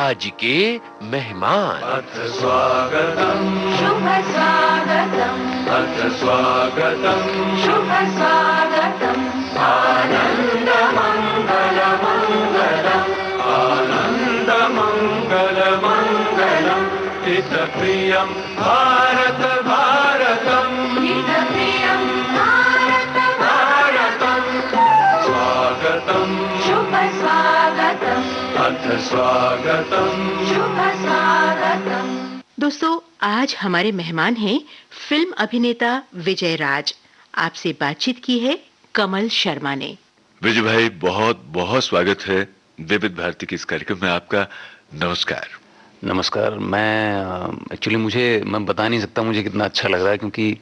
आज के मेहमान। अथ स्वागतम् शुभ स्वागतम् अथ स्वागतम् शुभ स्वागतम् आनन्द मङ्गल मङ्गलम् आनन्द मङ्गल मङ्गलम् हितप्रियं भारत भारतम् हितप्रियं भारत भारतम् स्वागतम् शुभ स्वागतम् अथ स्वागतम् शुभ स्वागतम्। दोस्तों, आज हमारे मेहमान हैं फिल्म अभिनेता विजय राज। आपसे बातचीत की है कमल शर्मा ने। विजय भाई, बहुत बहुत स्वागत है विविध भारती के इस कार्यक्रम में आपका। नमस्कार। नमस्कार। मैं बता नहीं सकता मुझे कितना अच्छा लग रहा है, क्योंकि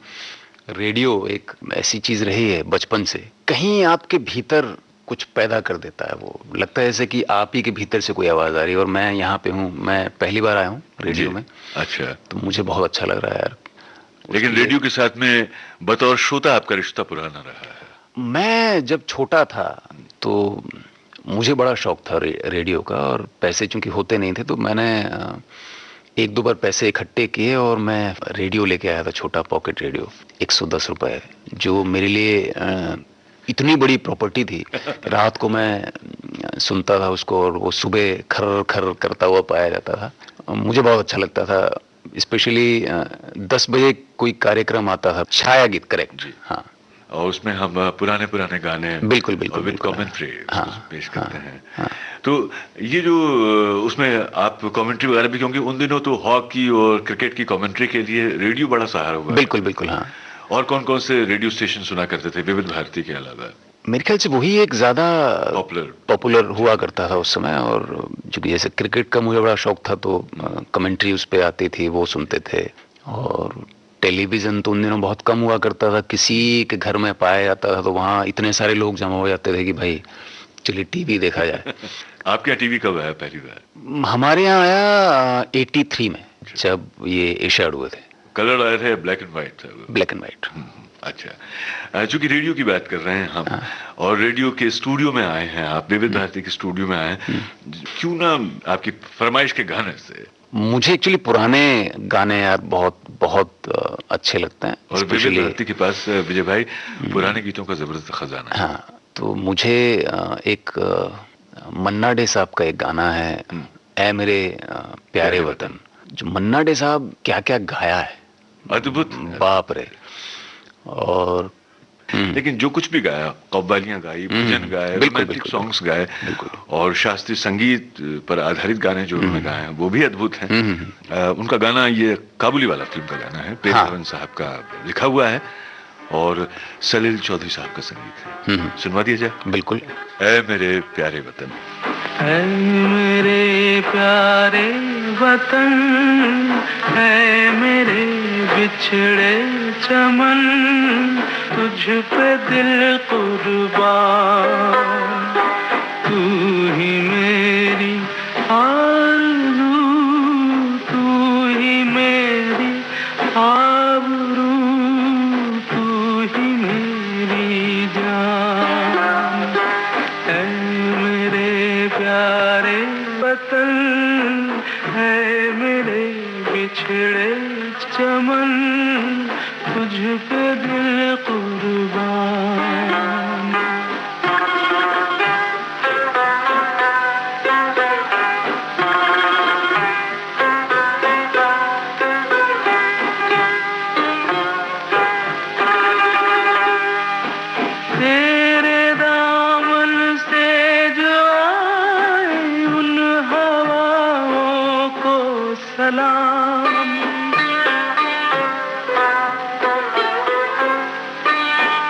रेडियो एक ऐसी चीज रही है बचपन से, कहीं आपके भीतर कुछ पैदा कर देता है। वो लगता है जैसे कि आप ही के भीतर से कोई आवाज आ रही है, और मैं यहाँ पे हूँ। मैं पहली बार आया हूँ रेडियो में। अच्छा। तो मुझे बहुत अच्छा लग रहा है यार। लेकिन रेडियो के साथ में बतौर श्रोता आपका रिश्ता पुराना रहा है। मैं जब छोटा था तो मुझे बड़ा शौक था रेडियो का, और पैसे चूंकि होते नहीं थे तो मैंने एक दो बार पैसे इकट्ठे किए और मैं रेडियो लेके आया था, छोटा पॉकेट रेडियो, 110 रुपए, जो मेरे लिए इतनी बड़ी प्रॉपर्टी थी। रात को मैं सुनता था उसको, और वो सुबह खर खर करता हुआ पाया जाता था। मुझे बहुत अच्छा लगता था। स्पेशली 10 बजे कोई कार्यक्रम आता था, छाया गीत, करेक्ट जी, हाँ। और उसमें हम पुराने पुराने गाने बिल्कुल बिल्कुल विद कमेंट्री हाँ, पेश करते हैं। हाँ। तो ये जो उसमें आप कमेंट्री वगैरह भी, क्योंकि उन दिनों तो हॉकी और क्रिकेट की कमेंट्री के लिए रेडियो बड़ा सहारा हुआ। बिल्कुल बिल्कुल, हाँ। और कौन कौन से रेडियो स्टेशन सुना करते थे विविध भारती के अलावा? मेरे ख्याल से वही एक ज्यादा पॉपुलर हुआ करता था उस समय। और चूंकि जैसे क्रिकेट का मुझे बड़ा शौक था, तो कमेंट्री उस पे आती थी, वो सुनते थे। और टेलीविजन तो उन दिनों बहुत कम हुआ करता था, किसी के घर में पाया जाता था, तो वहाँ इतने सारे लोग जमा हो जाते थे कि भाई चलिए टीवी देखा जाए। आपके यहाँ टीवी कब आया पहली बार? हमारे यहाँ आया 83 में, जब ये एशियाड हुए थे। कलर आए थे, ब्लैक एंड व्हाइट था? Black and white. अच्छा। चूंकि रेडियो की बात कर रहे हैं हम, हाँ। और रेडियो के स्टूडियो में आए हैं आप, विविध भारती के स्टूडियो में आए, क्यों ना आपकी फरमाइश के गाने से? मुझे एक्चुअली पुराने गाने यार बहुत बहुत अच्छे लगते हैं। और विविध भारती के पास विजय भाई पुराने गीतों का जबरदस्त खजाना है। हाँ, तो मुझे एक मन्ना डे साहब का एक गाना है, ऐ मेरे प्यारे वतन। जो मन्ना डे साहब क्या क्या गाया है, अद्भुत, बाप रे। और लेकिन जो कुछ भी गाया, कव्वालियां गाई, भजन गाए, रोमांटिक सॉन्ग्स गाए, और शास्त्रीय संगीत पर आधारित गाने जो उन्होंने गाए हैं वो भी अद्भुत हैं। उनका गाना, ये काबुली वाला फिल्म का गाना है, प्रेम धवन साहब का लिखा हुआ है और सलील चौधरी साहब का संगीत है। सुनवा दिया जाए? बिल्कुल। ऐ मेरे प्यारे वतन। ऐ मेरे प्यारे वतन, ऐ मेरे बिछड़े चमन, तुझ पे दिल कुर्बान, तू ही मेरी आरज़ू, तू ही मेरी आबरू, तू ही मेरी जान। ऐ मेरे प्यारे वतन, है मेरे बिछड़े चमन, तुझ पे दिल कुर्बान। तेरे दामन से जो आए उन हवाओं को सलाम,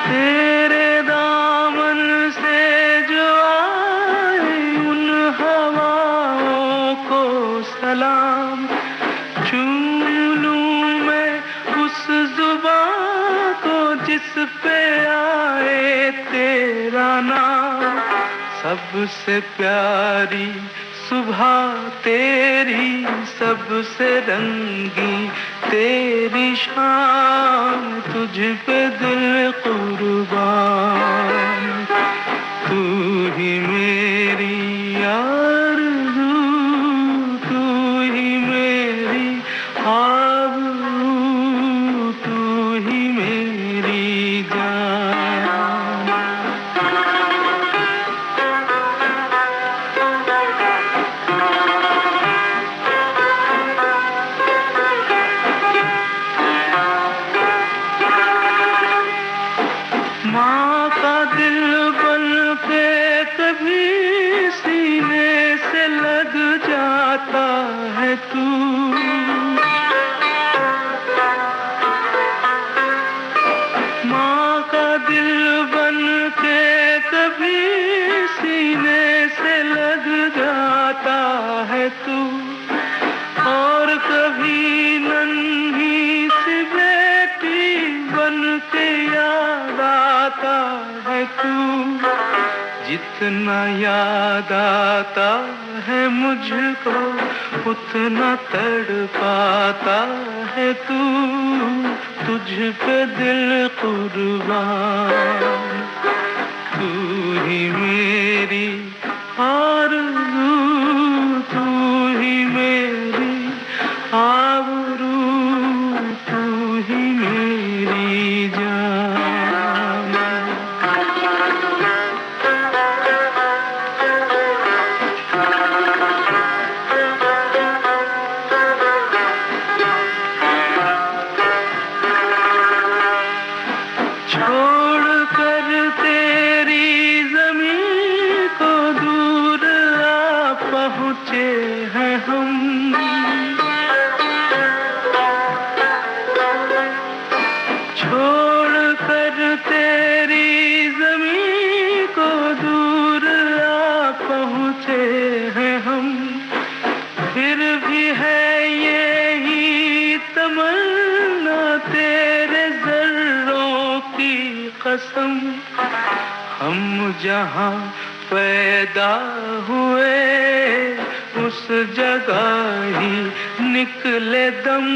तेरे दामन से जो आए उन हवाओं को सलाम, चूम लूं मैं उस जुबां को जिस पे आए तेरा नाम, सबसे प्यारी सुबह तेरी, सबसे रंगी तेरी शाम, तुझ पे दिल कुर्बान, तू ही मेरी आरज़ू, तू है तू, और कभी नन्ही सी बेटी बन के याद आता है तू। जितना याद आता है मुझको उतना तड़पाता है तू, तुझ पे दिल कुर्बान, तू ही मेरी आरज़ू, तू ही मेरी आबरू, तू ही मेरी जान। छोड़ कर तेरी ज़मीं को दूर आ पहुँचे हैं हम, छोड़ कर तेरी ज़मीं को दूर आ पहुँचे हैं हम, फिर भी है यही तमन्ना तेरे ज़र्रों की कसम, हम जहाँ पैदा हुए उस जगह ही निकले दम,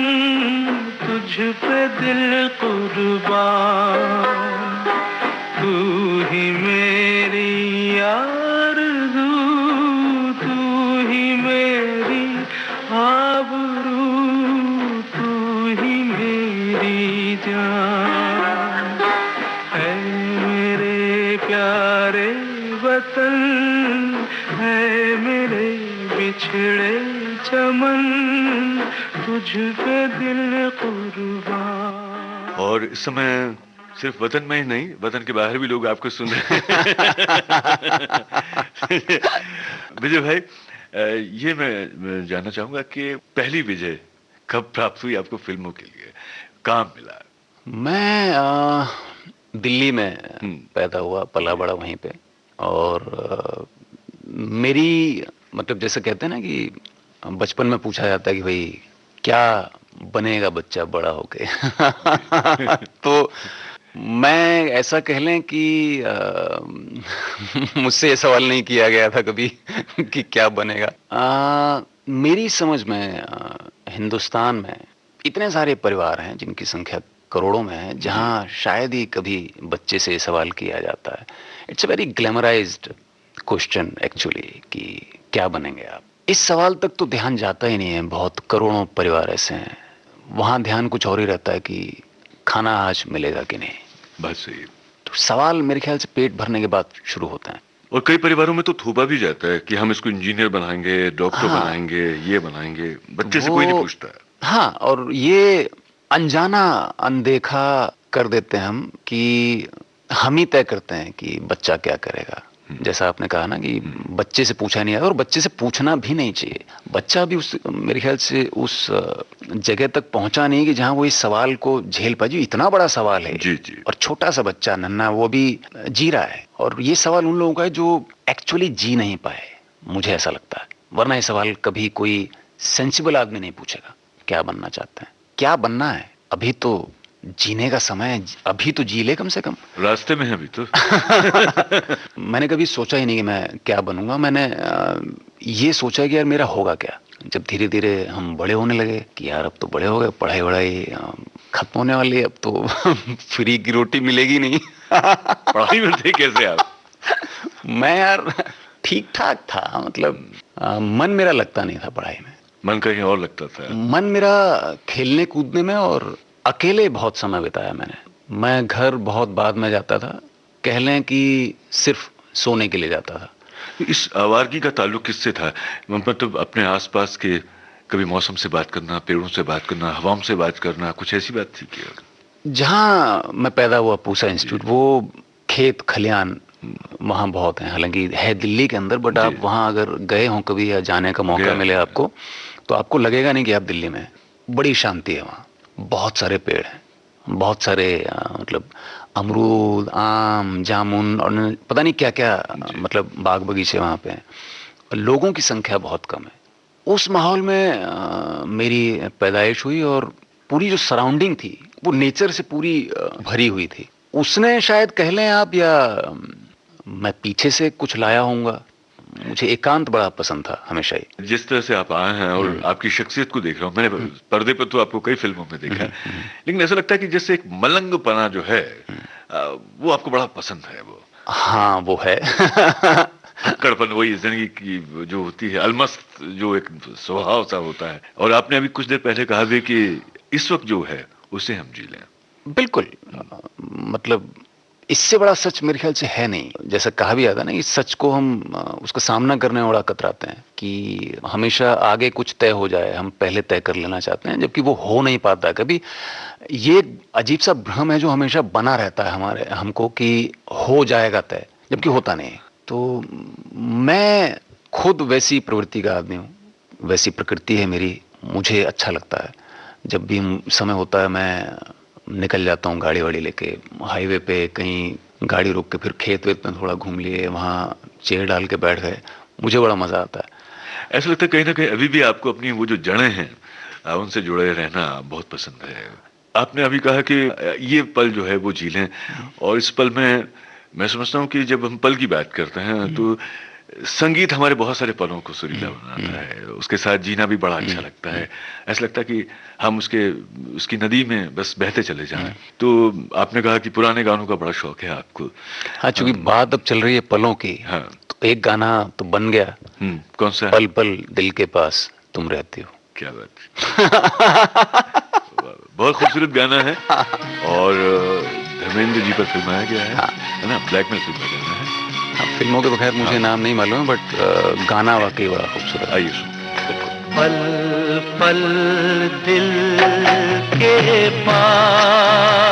तुझ पे दिल कुर्बान, तू ही मेरी आरज़ू, तू ही मेरी आबरू, तू ही मेरी जान। है मेरे प्यारे वतन, है मेरे बिछड़े चमन, तुझ पे दिल कुर्बान। और इस समय सिर्फ वतन में ही नहीं, वतन के बाहर भी लोग आपको सुन रहे हैं। विजय भाई, ये मैं जानना चाहूंगा कि पहली विजय कब प्राप्त हुई आपको फिल्मों के लिए, काम मिला? मैं दिल्ली में पैदा हुआ, पला बड़ा वहीं पे, और मेरी मतलब जैसे कहते हैं ना कि बचपन में पूछा जाता है कि भाई क्या बनेगा बच्चा बड़ा होके। तो मैं ऐसा कह लें कि मुझसे ये सवाल नहीं किया गया था कभी कि क्या बनेगा। मेरी समझ में हिंदुस्तान में इतने सारे परिवार हैं जिनकी संख्या करोड़ों में है, जहां शायद ही कभी बच्चे से सवाल किया जाता है। It's a very glamorised question actually कि क्या बनेंगे आप। इस सवाल तक तो ध्यान जाता ही नहीं है। बहुत करोड़ों परिवार ऐसे हैं, वहां ध्यान कुछ और ही रहता है कि खाना आज मिलेगा कि नहीं। बस सही। तो सवाल मेरे ख्याल से पेट भरने के बाद शुरू होता है। और कई परिवारों में तो थोपा भी जाता है कि हम इसको इंजीनियर बनाएंगे, डॉक्टर बनाएंगे, ये बनाएंगे, बच्चे से कोई नहीं पूछता है। हाँ, और ये अनजाना अनदेखा कर देते हैं हम कि हम ही तय करते हैं कि बच्चा क्या करेगा। जैसा आपने कहा ना कि बच्चे से पूछा नहीं है, और बच्चे से पूछना भी नहीं चाहिए। बच्चा भी उस मेरे ख्याल से उस जगह तक पहुंचा नहीं कि जहां वो इस सवाल को झेल पाए। जो इतना बड़ा सवाल है जी जी। और छोटा सा बच्चा नन्हा वो भी जी रहा है, और ये सवाल उन लोगों का है जो एक्चुअली जी नहीं पाए, मुझे ऐसा लगता है। वरना ये सवाल कभी कोई सेंसिबल आदमी नहीं पूछेगा क्या बनना चाहते हैं, क्या बनना है। अभी तो जीने का समय है, अभी तो जी ले कम से कम। रास्ते में है अभी तो। मैंने कभी सोचा ही नहीं कि मैं क्या बनूंगा। मैंने ये सोचा कि यार मेरा होगा क्या। जब धीरे धीरे हम बड़े होने लगे कि यार अब तो बड़े हो गए, पढ़ाई वढ़ाई खत्म होने वाली है, अब तो फ्री की रोटी मिलेगी नहीं। पढ़ाई में थे कैसे आप? मैं यार ठीक ठाक था, मतलब मन मेरा लगता नहीं था पढ़ाई में। मन कहीं और लगता था? मन मेरा खेलने कूदने में, और अकेले बहुत समय बिताया मैंने। मैं घर बहुत बाद में जाता था, कह लें कि सिर्फ सोने के लिए जाता था। इस आवारगी का ताल्लुक किससे था? मतलब अपने आसपास के कभी मौसम से बात करना, पेड़ों से बात करना, हवाओं से बात करना, कुछ ऐसी बात थी क्या? जहाँ मैं पैदा हुआ पूसा इंस्टीट्यूट, वो खेत खलियान वहाँ बहुत हैं। हालांकि है दिल्ली के अंदर, बट आप वहाँ अगर गए हों कभी या जाने का मौका मिले आपको, तो आपको लगेगा नहीं कि आप दिल्ली में। बड़ी शांति है वहाँ, बहुत सारे पेड़ हैं, बहुत सारे मतलब अमरूद, आम, जामुन और पता नहीं क्या क्या, मतलब बाग बगीचे वहाँ पे हैं। लोगों की संख्या बहुत कम है। उस माहौल में मेरी पैदाइश हुई और पूरी जो सराउंडिंग थी वो नेचर से पूरी भरी हुई थी। उसने शायद कह लें आप, या मैं पीछे से कुछ लाया होऊंगा। मुझे एकांत बड़ा पसंद था हमेशा ही। जिस तरह से आप आए हैं और आपकी शख्सियत को देख रहा हूँ, मैंने पर्दे पर तो आपको कई फिल्मों में देखा है, लेकिन ऐसा लगता है कि जैसे एक मलंगपना जो है वो आपको बड़ा पसंद है। वो हाँ, वो है। कड़पन, वही जिंदगी की जो होती है, अलमस्त जो एक स्वभाव सा होता है। और आपने अभी कुछ देर पहले कहा भी कि इस वक्त जो है उसे हम जी लें। बिल्कुल, मतलब इससे बड़ा सच मेरे ख्याल से है नहीं। जैसा कहा भी आता ना, इस सच को हम उसका सामना करने में बड़ा कतराते हैं कि हमेशा आगे कुछ तय हो जाए, हम पहले तय कर लेना चाहते हैं, जबकि वो हो नहीं पाता कभी। ये अजीब सा भ्रम है जो हमेशा बना रहता है हमको कि हो जाएगा तय, जबकि होता नहीं। तो मैं खुद वैसी प्रवृत्ति का आदमी हूँ, वैसी प्रकृति है मेरी। मुझे अच्छा लगता है जब भी समय होता है मैं निकल जाता हूँ गाड़ी वाड़ी लेके, हाईवे पे कहीं गाड़ी रोक के फिर खेत वेत में थोड़ा घूम लिए, वहाँ चेयर डाल के बैठ गए, मुझे बड़ा मजा आता है। ऐसा लगता है कहीं ना कहीं अभी भी आपको अपनी वो जो जड़ें हैं उनसे जुड़े रहना बहुत पसंद है। आपने अभी कहा कि ये पल जो है वो जी लें, और इस पल में मैं समझता हूँ कि जब हम पल की बात करते हैं तो संगीत हमारे बहुत सारे पलों को सुरीला बनाता है, उसके साथ जीना भी बड़ा अच्छा लगता है। ऐसा लगता है कि हम उसकी नदी में बस बहते चले जाएं। तो आपने कहा कि पुराने गानों का बड़ा शौक है आपको। हाँ, चूंकि बात अब चल रही है पलों की, हाँ, तो एक गाना तो बन गया। कौन सा? पल पल दिल के पास तुम रहती हो। क्या बात। बहुत खूबसूरत गाना है और धर्मेंद्र जी पर फिल्माया गया है ना, ब्लैक में फिल्माया गाना है। फिल्मों के बगैर मुझे नाम नहीं मालूम, बट गाना वाकई बड़ा खूबसूरत। आइए पल पल दिल के पास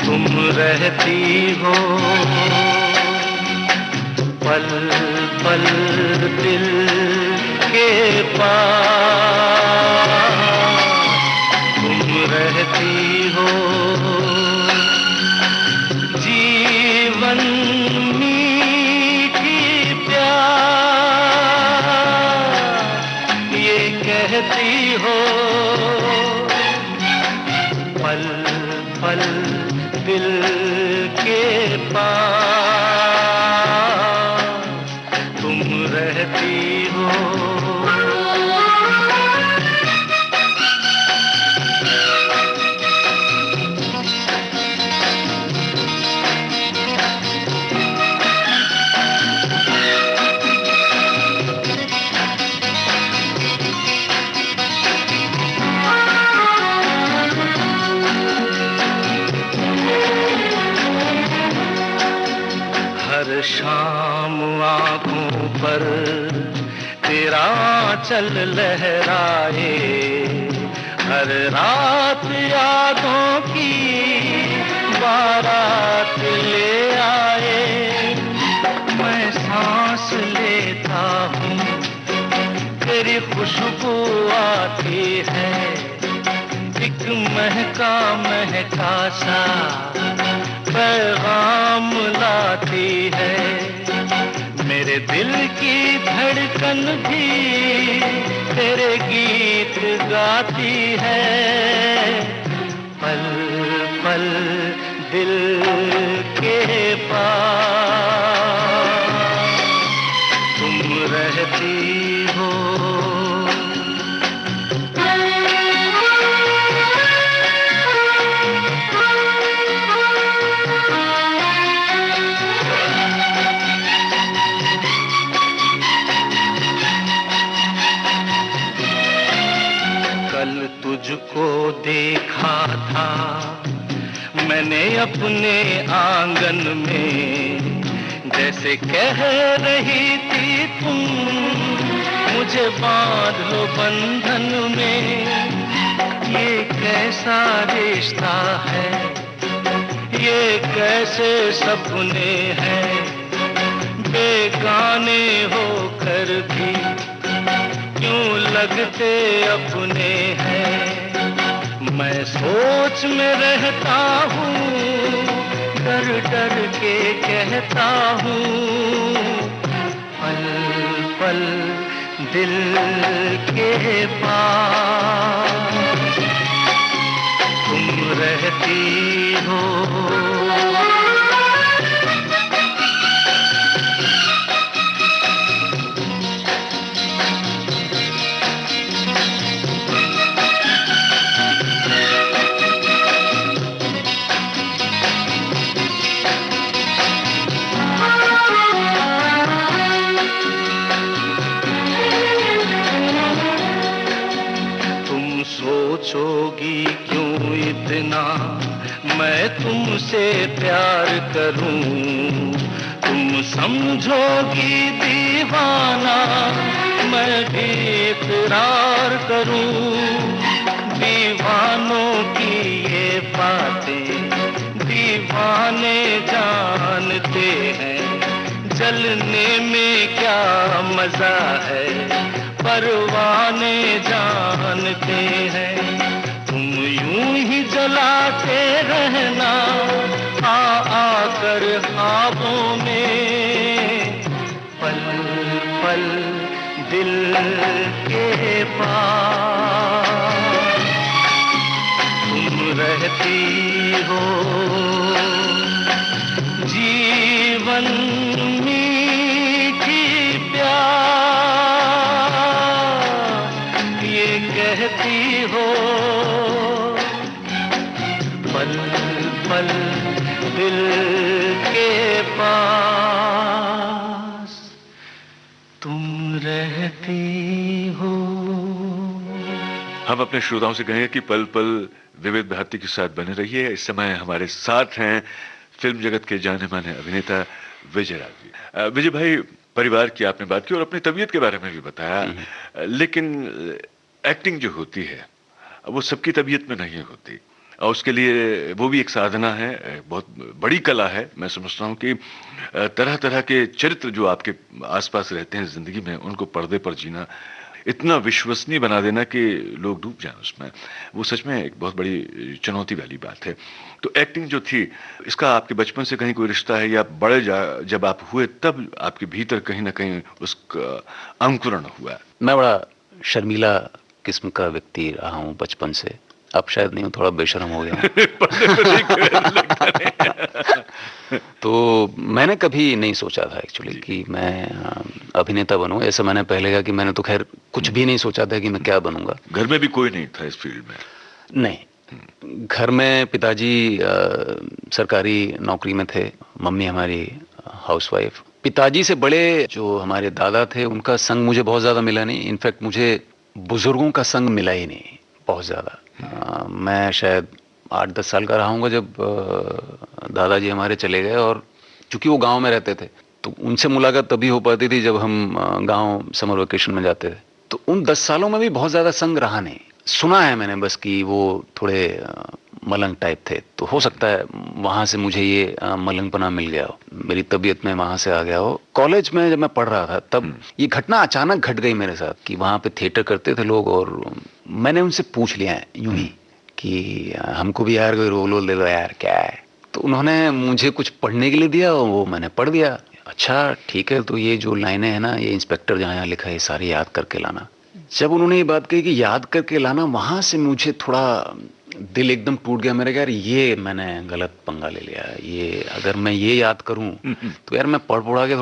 तुम रहती हो, पल पल दिल के पास तुम रहती हो। जीवन मीठी प्यार ये कहती हो, पल पल दिल के पास तुम रहती हो। हर शाम आँखों पर तेरा आंचल लहराए, हर रात यादों की बारात ले आए। मैं सांस लेता हूँ तेरी खुशबू आती है, एक महका महका सा पैगाम लाती है। मेरे दिल की धड़कन भी तेरे गीत गाती है, पल पल दिल के पास तुम रहती हो। तुझको देखा था मैंने अपने आंगन में, जैसे कह रही थी तुम मुझे बांध लो बंधन में। ये कैसा रिश्ता है, ये कैसे सपने हैं, बेगाने होकर भी क्यों लगते अपने हैं। मैं सोच में रहता हूँ, डर डर के कहता हूँ, पल पल दिल के पास तुम रहती हो। सोचोगी क्यों इतना मैं तुमसे प्यार करूं, तुम समझोगी दीवाना मैं भी इकरार करूं। दीवानों की ये बातें दीवाने जानते हैं, जलने में क्या मजा है परवाने जानते हैं। तुम यूं ही जलाते रहना आकर ख्वाबों में, पल पल दिल के पास तुम रहती हो। जीवन मीठी प्यास ये कहती हो, पल पल दिल के पास तुम रहती हो। हम अपने श्रोताओं से कहेंगे कि पल पल विविध भारती के साथ बने रहिए। इस समय हमारे साथ हैं फिल्म जगत के जाने माने अभिनेता विजय राज जी। विजय भाई, परिवार की आपने बात की और अपनी तबीयत के बारे में भी बताया, लेकिन एक्टिंग जो होती है वो सबकी तबीयत में नहीं होती, और उसके लिए वो भी एक साधना है, बहुत बड़ी कला है। मैं समझता हूँ कि तरह तरह के चरित्र जो आपके आसपास रहते हैं जिंदगी में, उनको पर्दे पर जीना, इतना विश्वसनीय बना देना कि लोग डूब जाएं उसमें, वो सच में एक बहुत बड़ी चुनौती वाली बात है। तो एक्टिंग जो थी, इसका आपके बचपन से कहीं कोई रिश्ता है, या जब आप हुए तब आपके भीतर कहीं ना कहीं उसका अंकुरण हुआ? मैं बड़ा शर्मीला किस्म का व्यक्ति रहा हूँ बचपन से। अब शायद नहीं हूँ, थोड़ा बेशर्म हो गया हूँ। तो मैंने कभी नहीं सोचा था एक्चुअली कि मैं अभिनेता बनूं। ऐसा मैंने पहले कहा कि मैंने तो खैर कुछ भी नहीं सोचा था कि मैं क्या बनूंगा। घर में भी कोई नहीं था इस फील्ड में? नहीं, घर में पिताजी सरकारी नौकरी में थे, मम्मी हमारी हाउसवाइफ। पिताजी से बड़े जो हमारे दादा थे, उनका संग मुझे बहुत ज़्यादा मिला नहीं। इनफैक्ट मुझे बुजुर्गों का संग मिला ही नहीं बहुत ज़्यादा। मैं शायद 8-10 साल का रहा हूँगा जब दादाजी हमारे चले गए, और चूंकि वो गांव में रहते थे तो उनसे मुलाकात तभी हो पाती थी जब हम गांव समर वेकेशन में जाते थे। तो उन 10 सालों में भी बहुत ज़्यादा संग रहा नहीं। सुना है मैंने बस कि वो थोड़े मलंग टाइप थे, तो हो सकता है वहाँ से मुझे ये मलंगपना मिल गया हो, मेरी तबीयत में वहाँ से आ गया हो। कॉलेज में जब मैं पढ़ रहा था तब ये घटना अचानक घट गई मेरे साथ कि वहाँ पे थिएटर करते थे लोग, और मैंने उनसे पूछ लिया है यूं ही कि हमको भी यार कोई रोल दे दो यार, क्या है। तो उन्होंने मुझे कुछ पढ़ने के लिए दिया और वो मैंने पढ़ दिया। अच्छा ठीक है, तो ये जो लाइनें हैं ना, ये इंस्पेक्टर जहाँ यहाँ लिखा है, ये सारी याद करके लाना। जब उन्होंने ये बात कही कि याद करके लाना, वहाँ से मुझे थोड़ा दिल एकदम टूट गया मेरा। यार ये मैंने गलत पंगा ले लिया, ये अगर मैं ये याद करूं तो यार मैं पढ़ के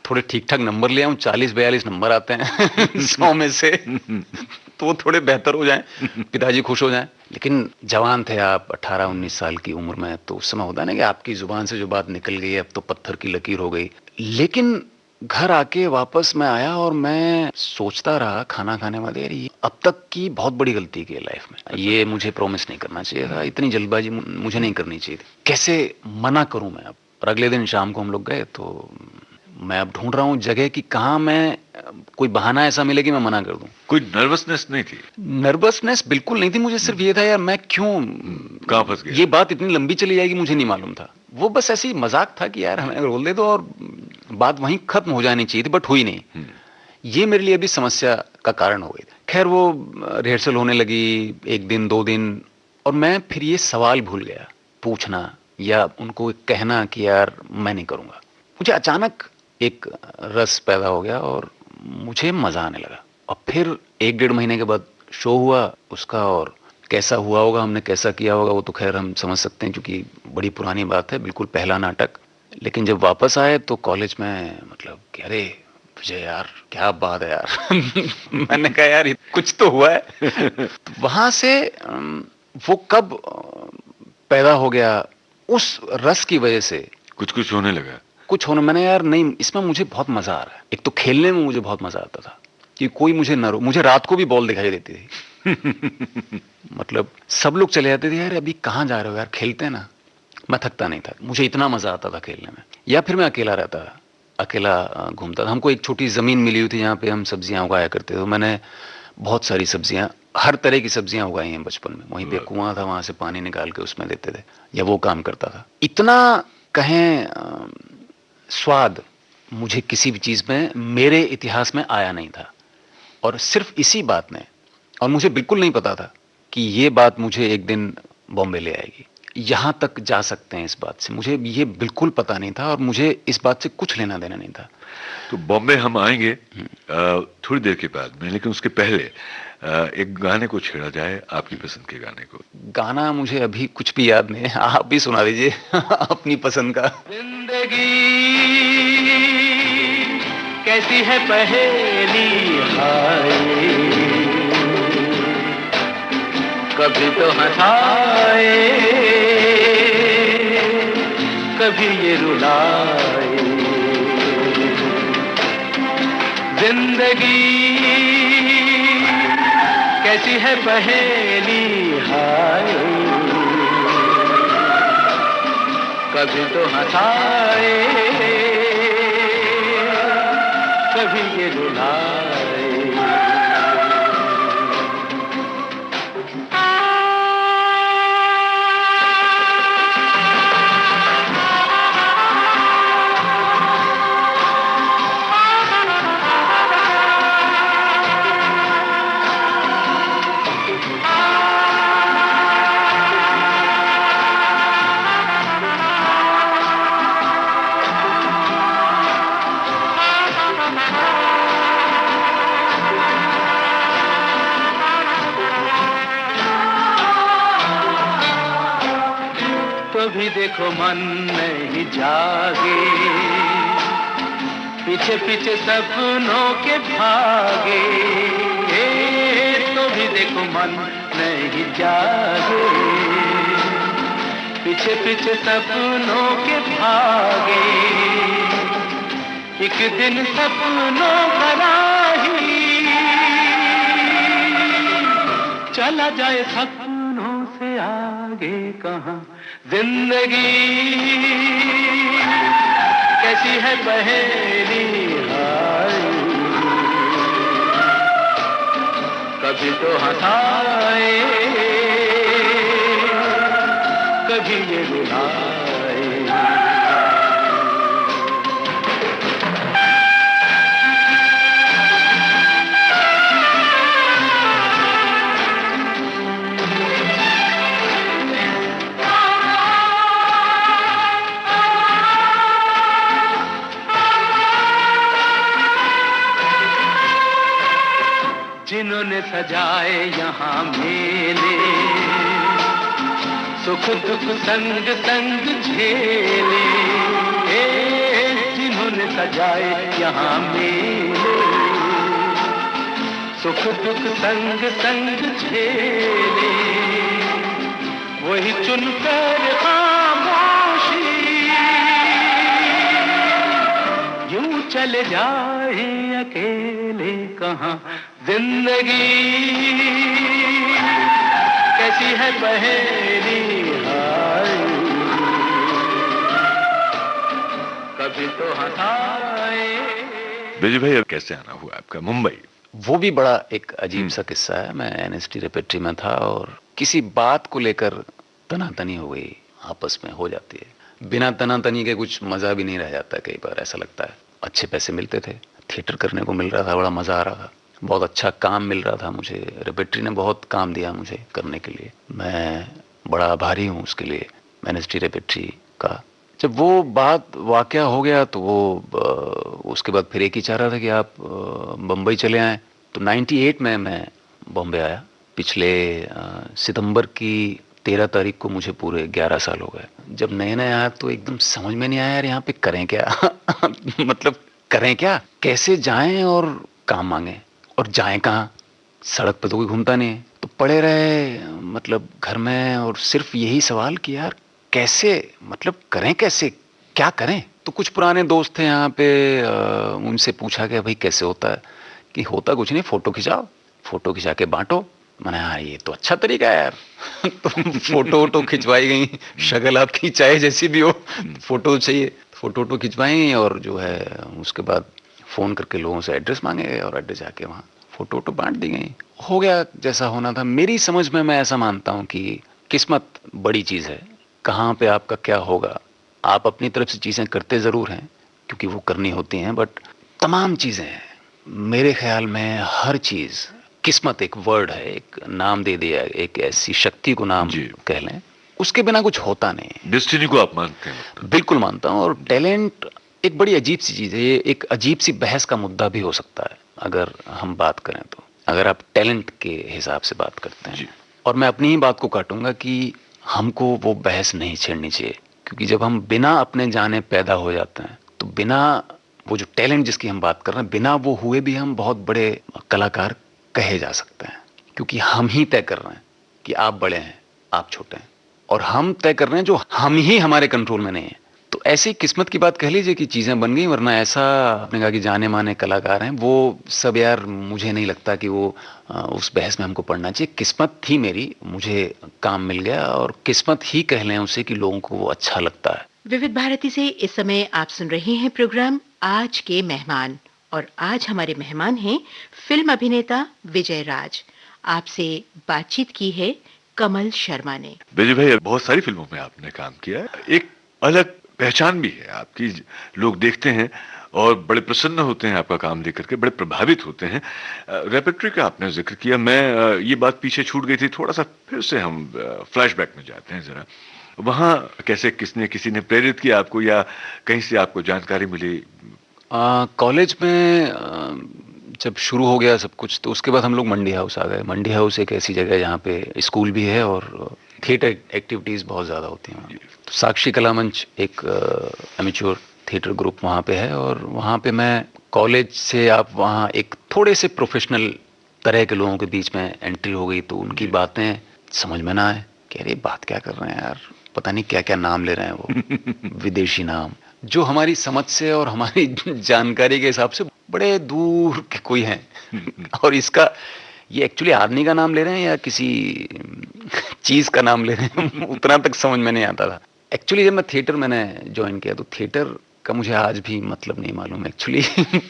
थोड़े ठीक ठाक नंबर ले आऊं, 40-42 नंबर आते हैं 100 में से, तो वो थोड़े बेहतर हो जाएं, पिताजी खुश हो जाएं। लेकिन जवान थे आप, 18-19 साल की उम्र में, तो उस समय होता है ना कि आपकी जुबान से जो बात निकल गई अब तो पत्थर की लकीर हो गई। लेकिन घर आके वापस मैं आया और मैं सोचता रहा खाना खाने वाले, यार ये अब तक की बहुत बड़ी गलती की है लाइफ में, ये मुझे प्रॉमिस नहीं करना चाहिए था, इतनी जल्दबाजी मुझे नहीं करनी चाहिए थी, कैसे मना करूं मैं अब। और अगले दिन शाम को हम लोग गए, तो मैं अब ढूंढ रहा हूँ जगह कि कहाँ मैं कोई बहाना ऐसा मिले कि मैं मना कर दूं। कोई नर्वसनेस नहीं थी? नर्वसनेस बिल्कुल नहीं थी, मुझे सिर्फ ये था यार मैं क्यों कहाँ फंस गया, ये बात इतनी लंबी चली जाएगी मुझे नहीं मालूम था। वो बस ऐसी मजाक था कि यार हमें रोल दे दो और बात वहीं खत्म हो जानी चाहिए थी, बट हुई नहीं। ये मेरे लिए भी समस्या का कारण हो गई। खैर वो रिहर्सल होने लगी 1 दिन 2 दिन, और मैं फिर ये सवाल भूल गया पूछना या उनको कहना कि यार मैं नहीं करूंगा। मुझे अचानक एक रस पैदा हो गया और मुझे मजा आने लगा। और फिर 1-1.5 महीने के बाद शो हुआ उसका, और कैसा हुआ होगा, हमने कैसा किया होगा, वो तो खैर हम समझ सकते हैं क्योंकि बड़ी पुरानी बात है, बिल्कुल पहला नाटक। लेकिन जब वापस आए तो कॉलेज में मतलब कि अरे विजय यार क्या बात है यार मैंने कहा यार कुछ तो हुआ है। तो वहां से वो कब पैदा हो गया, उस रस की वजह से कुछ होने लगा, कुछ होने, मैंने यार नहीं इसमें मुझे बहुत मजा आ रहा है। एक तो खेलने में मुझे बहुत मजा आता था कि कोई मुझे न रो, मुझे रात को भी बॉल दिखाई देती थी मतलब सब लोग चले जाते थे, यार अभी कहाँ जा रहे हो यार, खेलते हैं ना। मैं थकता नहीं था, मुझे इतना मजा आता था खेलने में। या फिर मैं अकेला रहता था, अकेला घूमता था। हमको एक छोटी जमीन मिली हुई थी जहाँ पे हम सब्जियां उगाया करते थे, तो मैंने बहुत सारी सब्जियां, हर तरह की सब्जियां उगाई हैं बचपन में। वहीं पे कुआं था, वहां से पानी निकाल के उसमें देते थे, या वो काम करता था। इतना कहें स्वाद मुझे किसी भी चीज में मेरे इतिहास में आया नहीं था। और सिर्फ इसी बात ने, और मुझे बिल्कुल नहीं पता था कि ये बात मुझे एक दिन बॉम्बे ले आएगी, यहां तक जा सकते हैं इस बात से, मुझे ये बिल्कुल पता नहीं था और मुझे इस बात से कुछ लेना देना नहीं था। तो बॉम्बे हम आएंगे थोड़ी देर के बाद में, लेकिन उसके पहले एक गाने को छेड़ा जाए, आपकी पसंद के गाने को। गाना मुझे अभी कुछ भी याद नहीं है, आप भी सुना दीजिए अपनी पसंद का। जिंदगी कैसी है पहेली हाय, कभी तो हंसाए कभी ये रुलाए। जिंदगी कैसी है पहेली हाय, कभी तो हंसाए कभी ये रुलाए। भी देखो मन नहीं जागे, पीछे पीछे सपनों के भागे। तो भी देखो मन नहीं जागे, पीछे पीछे सपनों के भागे। एक दिन सपनों का राही चला जाए सपनों से आगे कहाँ। जिंदगी कैसी है पहेली हाय, कभी तो हंसाए कभी ये रुलाए। जिन्होंने सजाए यहाँ मेले, सुख दुख संग संग झेले। जिन्होंने सजाए यहाँ मेले, सुख दुख संग संग झेले। वही चुनकर खामोशी यूं चले जाए अकेले कहाँ। जिंदगी कैसी है पहेली हाय, कभी तो हंसाए। विजय भाई, अब कैसे आना हुआ आपका मुंबई? वो भी बड़ा एक अजीब सा किस्सा है। मैं एनएसटी रेपेट्री में था और किसी बात को लेकर तनातनी हो गई, आपस में हो जाती है। बिना तनातनी के कुछ मजा भी नहीं रह जाता, कई बार ऐसा लगता है। अच्छे पैसे मिलते थे, थिएटर करने को मिल रहा था, बड़ा मजा आ रहा था, बहुत अच्छा काम मिल रहा था मुझे। रेपेट्री ने बहुत काम दिया मुझे करने के लिए, मैं बड़ा आभारी हूँ उसके लिए, एनएसटी रेपेट्री का। जब वो बात वाकया हो गया तो वो उसके बाद फिर एक ही चाह रहा था कि आप बम्बई चले आए। तो 98 में मैं बॉम्बे आया। पिछले सितंबर की 13 तारीख को मुझे पूरे 11 साल हो गए। जब नए नए आया तो एकदम समझ में नहीं आया यार यहाँ पे करें क्या मतलब करें क्या, कैसे जाएं और काम मांगे और जाएं कहाँ, सड़क पे तो कोई घूमता नहीं है। तो पड़े रहे मतलब घर में और सिर्फ यही सवाल कि यार कैसे, मतलब करें कैसे, क्या करें। तो कुछ पुराने दोस्त थे यहाँ पे, उनसे पूछा कि भाई कैसे होता है, कि होता कुछ नहीं, फोटो खिंचाओ, फोटो खिंचा के बांटो। मैंने हाँ ये तो अच्छा तरीका है यार तो फोटो वोटो खिंचवाई गई, शक्ल आपकी चाहे जैसी भी हो, फोटो चाहिए, फोटो वोटो खिंचवाई और जो है उसके बाद फ़ोन करके लोगों से एड्रेस मांगे गए और एड्रेस जाके वहाँ फोटो वोटो बांट दी गई। हो गया जैसा होना था। मेरी समझ में मैं ऐसा मानता हूँ कि किस्मत बड़ी चीज़ है, कहाँ पे आपका क्या होगा। आप अपनी तरफ से चीज़ें करते ज़रूर हैं क्योंकि वो करनी होती हैं, बट तमाम चीज़ें मेरे ख्याल में हर चीज़, किस्मत एक वर्ड है, एक नाम दे दिया, एक ऐसी शक्ति को नाम कह लें, उसके बिना कुछ होता नहीं। डेस्टिनी को आप मानते हैं? बिल्कुल मानता हूँ। और टैलेंट एक बड़ी अजीब सी चीज़ है, ये एक अजीब सी बहस का मुद्दा भी हो सकता है अगर हम बात करें तो, अगर आप टैलेंट के हिसाब से बात करते हैं। और मैं अपनी ही बात को काटूंगा कि हमको वो बहस नहीं छेड़नी चाहिए, क्योंकि जब हम बिना अपने जाने पैदा हो जाते हैं तो बिना वो जो टैलेंट जिसकी हम बात कर रहे हैं, बिना वो हुए भी हम बहुत बड़े कलाकार कहे जा सकते हैं, क्योंकि हम ही तय कर रहे हैं कि आप बड़े हैं, आप छोटे हैं, और हम तय कर रहे हैं जो हम ही हमारे कंट्रोल में नहीं है। तो ऐसी किस्मत की बात कह लीजिए कि चीज़ें बन गई, वरना ऐसा आपने कहा कि जाने माने कलाकार हैं, वो सब यार मुझे नहीं लगता कि वो उस बहस में हमको पढ़ना चाहिए। किस्मत थी मेरी, मुझे काम मिल गया और किस्मत ही कह लें उसे कि लोगों को वो अच्छा लगता है। विविध भारती से इस समय आप सुन रहे हैं प्रोग्राम आज के मेहमान, और आज हमारे मेहमान हैं फिल्म अभिनेता विजय राज। आपसे बातचीत की है कमल शर्मा ने। विजय भाई, बहुत सारी फिल्मों में आपने काम किया है, एक अलग पहचान भी है आपकी, लोग देखते हैं और बड़े प्रसन्न होते हैं आपका काम देख करके, बड़े प्रभावित होते हैं। रेpertory का आपने जिक्र किया, मैं ये बात पीछे छूट गई थी, थोड़ा सा फिर से हम फ्लैशबैक में जाते हैं जरा। वहाँ कैसे, किसी ने प्रेरित किया आपको या कहीं से आपको जानकारी मिली? कॉलेज में जब शुरू हो गया सब कुछ, तो उसके बाद हम लोग मंडी हाउस आ गए। मंडी हाउस एक ऐसी जगह है जहाँ पे स्कूल भी है और थिएटर एक्टिविटीज़ बहुत ज़्यादा होती हैं। तो साक्षी कला मंच एक एमेच्योर थिएटर ग्रुप वहाँ पे है, और वहाँ पे मैं कॉलेज से आप वहाँ एक थोड़े से प्रोफेशनल तरह के लोगों के बीच में एंट्री हो गई। तो उनकी बातें समझ में ना आए, कह रहे बात क्या कर रहे हैं यार, पता नहीं क्या क्या नाम ले रहे हैं वो विदेशी नाम, जो हमारी समझ से और हमारी जानकारी के हिसाब से बड़े दूर के कोई हैं और इसका ये एक्चुअली आदमी का नाम ले रहे हैं या किसी चीज़ का नाम ले रहे हैं, उतना तक समझ में नहीं आता था। एक्चुअली जब मैं थिएटर मैंने ज्वाइन किया तो थिएटर का मुझे आज भी मतलब नहीं मालूम, एक्चुअली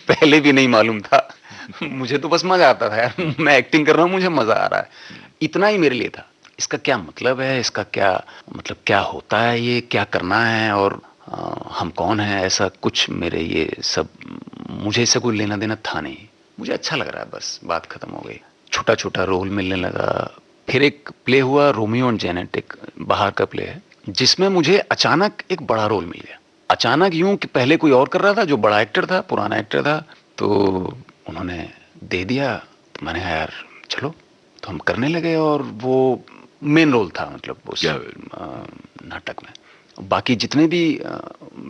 पहले भी नहीं मालूम था। मुझे तो बस मज़ा आता था यार, मैं एक्टिंग कर रहा हूँ, मुझे मज़ा आ रहा है, इतना ही मेरे लिए था। इसका क्या मतलब है, इसका क्या मतलब, क्या होता है, ये क्या करना है और हम कौन हैं, ऐसा कुछ मेरे ये सब, मुझे इससे कोई लेना देना था नहीं। मुझे अच्छा लग रहा है, बस बात खत्म हो गई। छोटा छोटा रोल मिलने लगा। फिर एक प्ले हुआ रोमियो एंड जेनेट, एक बाहर का प्ले है, जिसमें मुझे अचानक एक बड़ा रोल मिल गया। अचानक यूं कि पहले कोई और कर रहा था जो बड़ा एक्टर था, पुराना एक्टर था, तो उन्होंने दे दिया। तो मैंने कहा यार चलो, तो हम करने लगे और वो मेन रोल था, मतलब उस नाटक में। बाकी जितने भी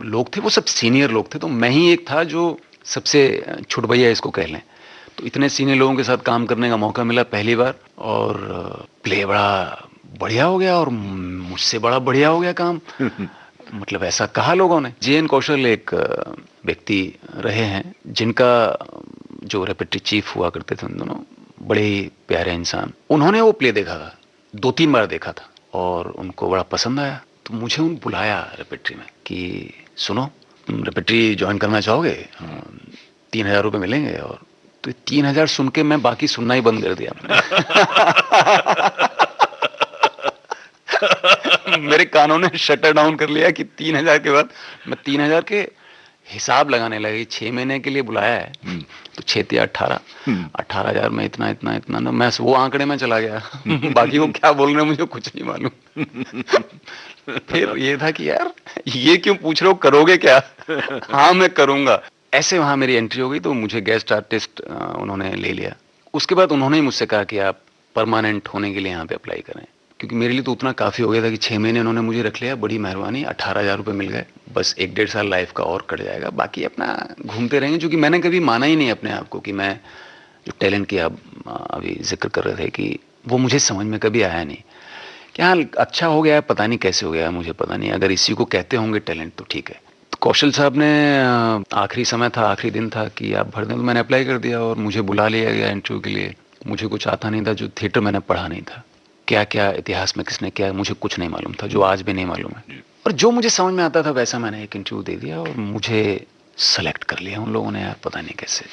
लोग थे वो सब सीनियर लोग थे, तो मैं ही एक था जो सबसे छुटभैया इसको कह लें। तो इतने सीनियर लोगों के साथ काम करने का मौका मिला पहली बार, और प्ले बड़ा बढ़िया हो गया और मुझसे बड़ा बढ़िया हो गया काम। मतलब ऐसा कहा लोगों ने। जे.एन. कौशल एक व्यक्ति रहे हैं जिनका जो रेपेट्री चीफ हुआ करते थे, उन दोनों बड़े ही प्यारे इंसान। उन्होंने वो प्ले देखा था, 2-3 बार देखा था और उनको बड़ा पसंद आया। तो मुझे उन बुलाया रेपेट्री में कि सुनो, तुम रेपेट्री ज्वाइन करना चाहोगे, 3,000 रुपये मिलेंगे। और तो 3,000 सुन के मैं बाकी सुनना ही बंद कर दिया मेरे कानों ने शटर डाउन कर लिया कि 3,000 के बाद मैं 3,000 के हिसाब लगाने लगे। 6 महीने के लिए बुलाया है, तो 6 या 18,000 में इतना इतना इतना, ना मैं वो आंकड़े में चला गया बाकी वो क्या बोल रहे हैं मुझे कुछ नहीं मालूम फिर ये था कि यार ये क्यों पूछ रहे हो, करोगे क्या हाँ मैं करूंगा। ऐसे वहाँ मेरी एंट्री हो गई, तो मुझे गेस्ट आर्टिस्ट उन्होंने ले लिया। उसके बाद उन्होंने ही मुझसे कहा कि आप परमानेंट होने के लिए यहाँ पे अप्लाई करें, क्योंकि मेरे लिए तो उतना काफ़ी हो गया था कि 6 महीने उन्होंने मुझे रख लिया, बड़ी मेहरबानी, 18,000 रुपये मिल गए, बस 1-1.5 साल लाइफ का और कट जाएगा, बाकी अपना घूमते रहेंगे। क्योंकि मैंने कभी माना ही नहीं अपने आप को कि मैं जो टैलेंट की आप अभी जिक्र कर रहे थे, कि वो मुझे समझ में कभी आया नहीं कि हाँ अच्छा हो गया, पता नहीं कैसे हो गया, मुझे पता नहीं, अगर इसी को कहते होंगे टैलेंट तो ठीक है। तो कौशल साहब ने आखिरी समय था, आखिरी दिन था कि आप भर दें, तो मैंने अप्लाई कर दिया और मुझे बुला लिया गया इंटरव्यू के लिए। मुझे कुछ आता नहीं था, जो थिएटर मैंने पढ़ा नहीं था, क्या क्या इतिहास में किसने क्या, मुझे कुछ नहीं मालूम था, जो आज भी नहीं मालूम है। और जो मुझे समझ में आता था वैसा मैंने एक इंटरव्यू दे दिया और मुझे सेलेक्ट कर लिया उन लोगों ने, यार पता नहीं कैसे।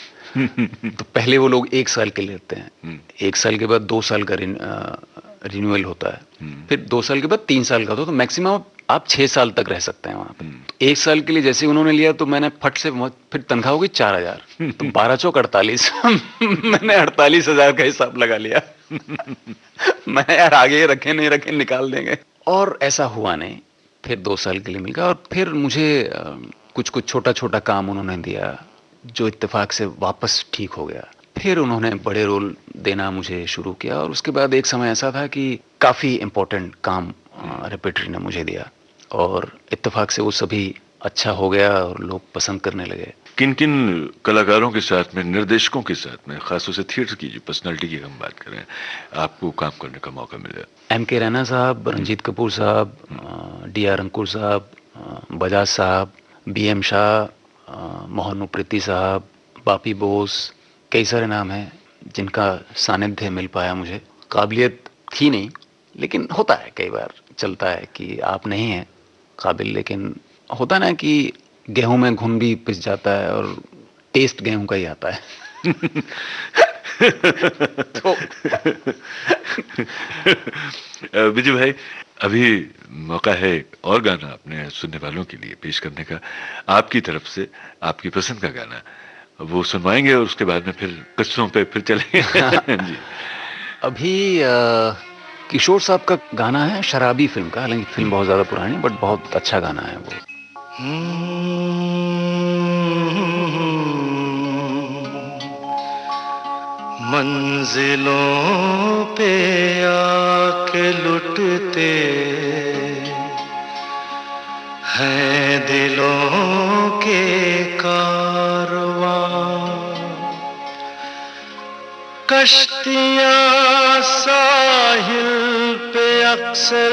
तो पहले वो लोग 1 साल के लिए लेते हैं, 1 साल के बाद 2 साल का रिन्यूअल होता है, फिर 2 साल के बाद 3 साल का होता है, तो मैक्सिमम आप 6 साल तक रह सकते हैं वहाँ पे। तो 1 साल के लिए जैसे उन्होंने लिया तो मैंने फट से, फिर तनख्वाह हो गई 4,000, तो 12 चौक 48 मैंने 48,000 का हिसाब लगा लिया। मैं यार आगे रखे नहीं रखे निकाल देंगे, और ऐसा हुआ नहीं। फिर 2 साल के लिए मिल गया और फिर मुझे कुछ कुछ छोटा छोटा काम उन्होंने दिया, जो इत्तेफाक से वापस ठीक हो गया। फिर उन्होंने बड़े रोल देना मुझे शुरू किया, और उसके बाद एक समय ऐसा था कि काफ़ी इम्पोर्टेंट काम रेपेटरी ने मुझे दिया, और इत्तेफाक से वो सभी अच्छा हो गया और लोग पसंद करने लगे। किन किन कलाकारों के साथ में, निर्देशकों के साथ में, खासतौर से थिएटर की पर्सनालिटी की हम बात करें, आपको काम करने का मौका मिला? M.K. रैना साहब, रंजीत कपूर साहब, D.R. अंकुर साहब, बजाज साहब, B.M. शाह, मोहन उप्रेती साहब, बापी बोस, कई सारे नाम हैं जिनका सानिध्य मिल पाया मुझे। काबिलियत थी नहीं, लेकिन होता है कई बार, चलता है कि आप नहीं हैं काबिल, लेकिन होता ना कि गेहूं में घुन भी पिस जाता है और टेस्ट गेहूं का ही आता है। तो विजय भाई, अभी मौका है और गाना अपने सुनने वालों के लिए पेश करने का, आपकी तरफ से आपकी पसंद का गाना वो सुनवाएंगे, और उसके बाद में फिर किस्सों पे फिर चलेंगे। जी। अभी किशोर साहब का गाना है, शराबी फिल्म का, हालांकि फिल्म बहुत ज्यादा पुरानी, बट बहुत अच्छा गाना है वो। मंजिलों पे आके लुटते हैं दिलों के कारवां, कश्तियां साहिल पे अक्सर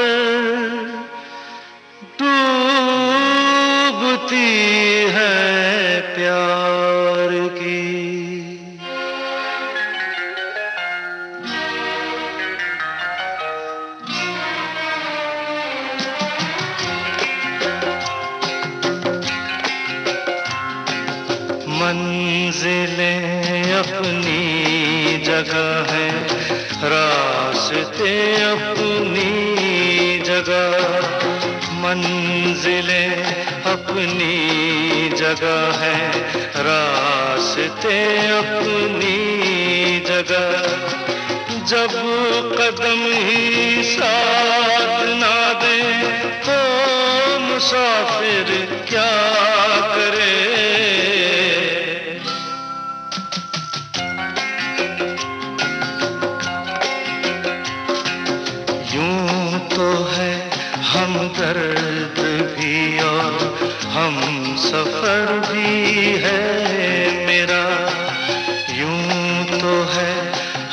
डूबती है प्यार की। मंजिलें अपनी जगह है, रास्ते अपनी जगह, मंजिलें अपनी जगह है, रास्ते अपनी जगह, जब कदम ही साथ ना दे तो मुसाफिर क्या करे। हमदर्द भी और हम सफर भी है मेरा, यूं तो है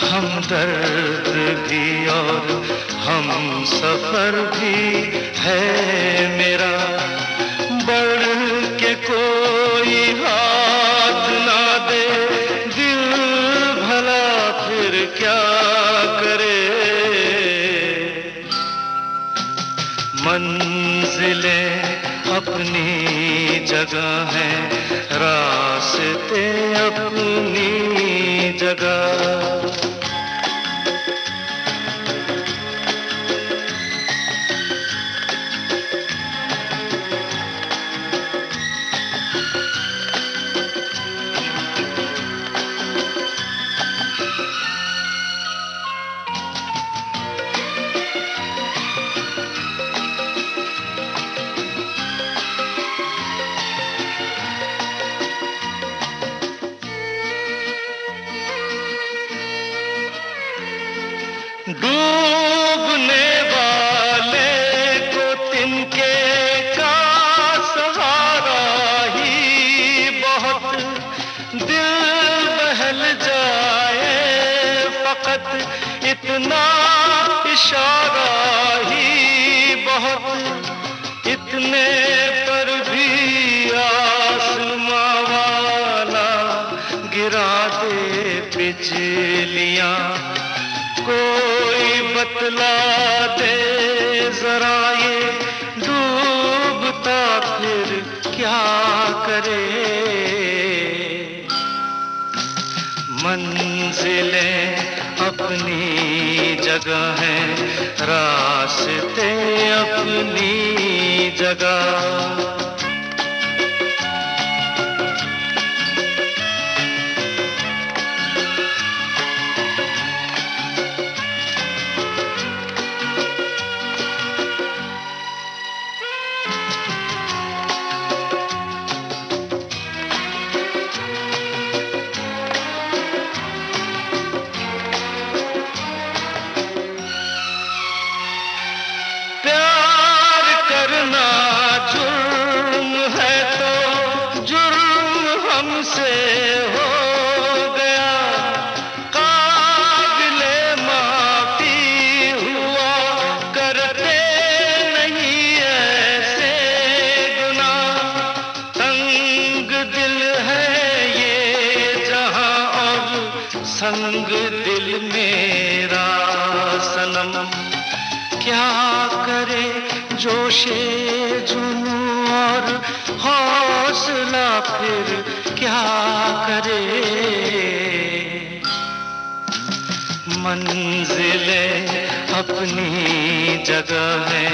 हमदर्द भी और हम सफर भी है मेरा, बढ़ के कोई हाथ ना दे दिल भला फिर क्या करे। मंजिलें अपनी जगह हैं, रास्ते अपनी जगह। डूबने वाले को तिनके का सहारा ही बहुत, दिल बहल जाए फकत इतना इशारा ही बहुत, इतने पर भी आसमां वाला गिरा दे बिजलियां, कोई बतला दे जरा ये डूबता फिर क्या करे। मंजिलें अपनी जगह हैं, रास्ते अपनी जगह। से हो गया काबिले माफी हुआ, करते नहीं ऐसे गुनाह। तंग दिल है ये जहां और संग दिल मेरा सनम, क्या करे जोशे जुनून और हौसला फिर क्या करे। मंजिलें अपनी जगह है,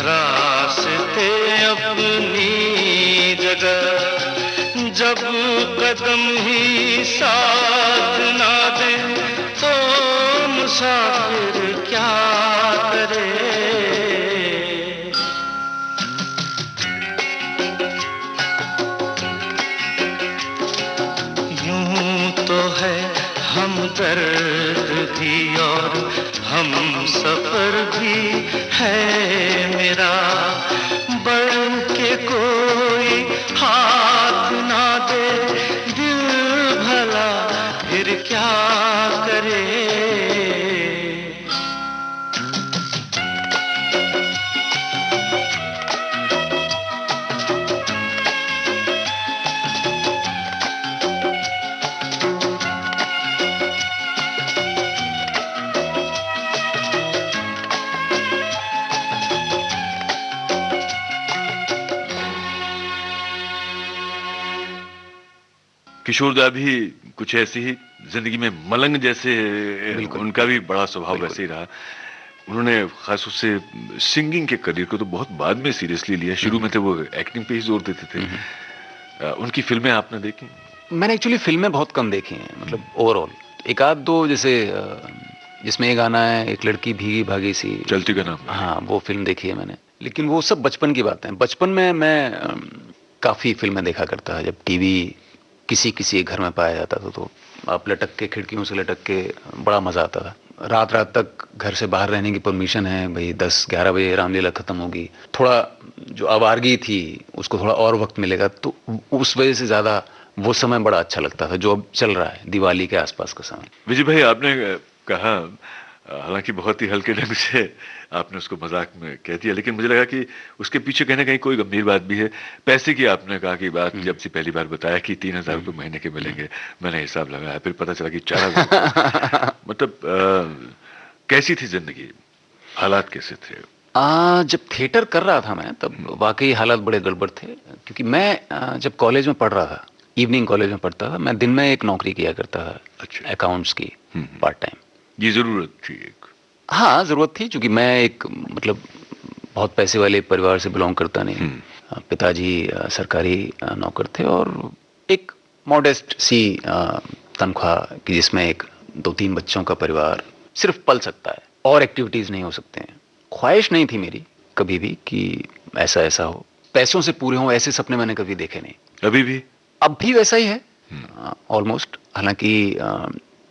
रास्ते अपनी जगह। जब कदम ही साथ ना दे तो मुसाफिर क्या करे। है हमदर्द भी और हम सफर भी है मेरा, बढ़ के कोई हाथ ना दे दिल भला फिर क्या करे। किशोरदा भी कुछ ऐसी ही जिंदगी में मलंग जैसे, उनका भी बड़ा स्वभाव वैसे ही रहा। उन्होंने खास उससे सिंगिंग के करियर को तो बहुत बाद में सीरियसली लिया, शुरू में थे वो एक्टिंग पे ही जोर देते थे। उनकी फिल्में आपने देखी? मैंने एक्चुअली फिल्में बहुत कम देखी हैं, मतलब ओवरऑल एक आध दो, जैसे जिसमें ये गाना है एक लड़की भीगी भागी सी चलती का नाम, हाँ वो फिल्म देखी है मैंने। लेकिन वो सब बचपन की बातें हैं। बचपन में मैं काफ़ी फिल्में देखा करता था, जब टीवी किसी घर में पाया जाता था तो आप लटक के खिड़कियों से लटक के बड़ा मज़ा आता था। रात तक घर से बाहर रहने की परमिशन है भाई, 10-11 बजे रामलीला ख़त्म होगी, थोड़ा जो आवारगी थी उसको थोड़ा और वक्त मिलेगा, तो उस वजह से ज़्यादा वो समय बड़ा अच्छा लगता था जो अब चल रहा है दिवाली के आसपास का समय। विजय भाई, आपने कहा, हालांकि बहुत ही हल्के ढंग से आपने उसको मजाक में कह दिया, लेकिन मुझे लगा कि उसके पीछे कहीं ना कहीं कोई गंभीर बात भी है। पैसे की आपने कहा कि बात जब से पहली बार बताया कि 3,000 रुपये महीने के मिलेंगे, मैंने हिसाब लगाया, फिर पता चला कि 4,000। मतलब कैसी थी जिंदगी, हालात कैसे थे? जब थिएटर कर रहा था मैं तब वाकई हालात बड़े गड़बड़ थे, क्योंकि मैं जब कॉलेज में पढ़ रहा था, इवनिंग कॉलेज में पढ़ता था, मैं दिन में एक नौकरी किया करता था। अच्छा। अकाउंट्स की पार्ट टाइम। ये जरूरत थी एक? हाँ जरूरत थी, क्योंकि मैं एक मतलब बहुत पैसे वाले परिवार से बिलोंग करता नहीं। पिताजी सरकारी नौकर थे और एक मॉडेस्ट सी तनख्वाह की, जिसमें एक 2-3 बच्चों का परिवार सिर्फ पल सकता है और एक्टिविटीज नहीं हो सकते हैं। ख्वाहिश नहीं थी मेरी कभी भी कि ऐसा हो, पैसों से पूरे हों, ऐसे सपने मैंने कभी देखे नहीं। अभी भी? अब भी वैसा ही है ऑलमोस्ट। हालांकि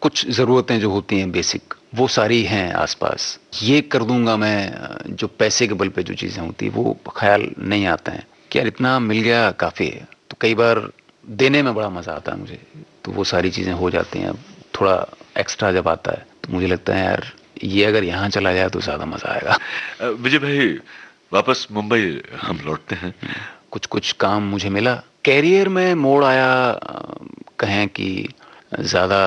कुछ ज़रूरतें जो होती हैं बेसिक, वो सारी हैं आसपास। ये कर दूंगा मैं, जो पैसे के बल पे जो चीज़ें होती वो ख्याल नहीं आते हैं कि यार इतना मिल गया काफ़ी है। तो कई बार देने में बड़ा मज़ा आता है मुझे, तो वो सारी चीज़ें हो जाती हैं। थोड़ा एक्स्ट्रा जब आता है तो मुझे लगता है यार ये अगर यहाँ चला जाए तो ज़्यादा मज़ा आएगा। विजय भाई, वापस मुंबई हम लौटते हैं। कुछ कुछ काम मुझे मिला, कैरियर में मोड़ आया। कहें कि ज़्यादा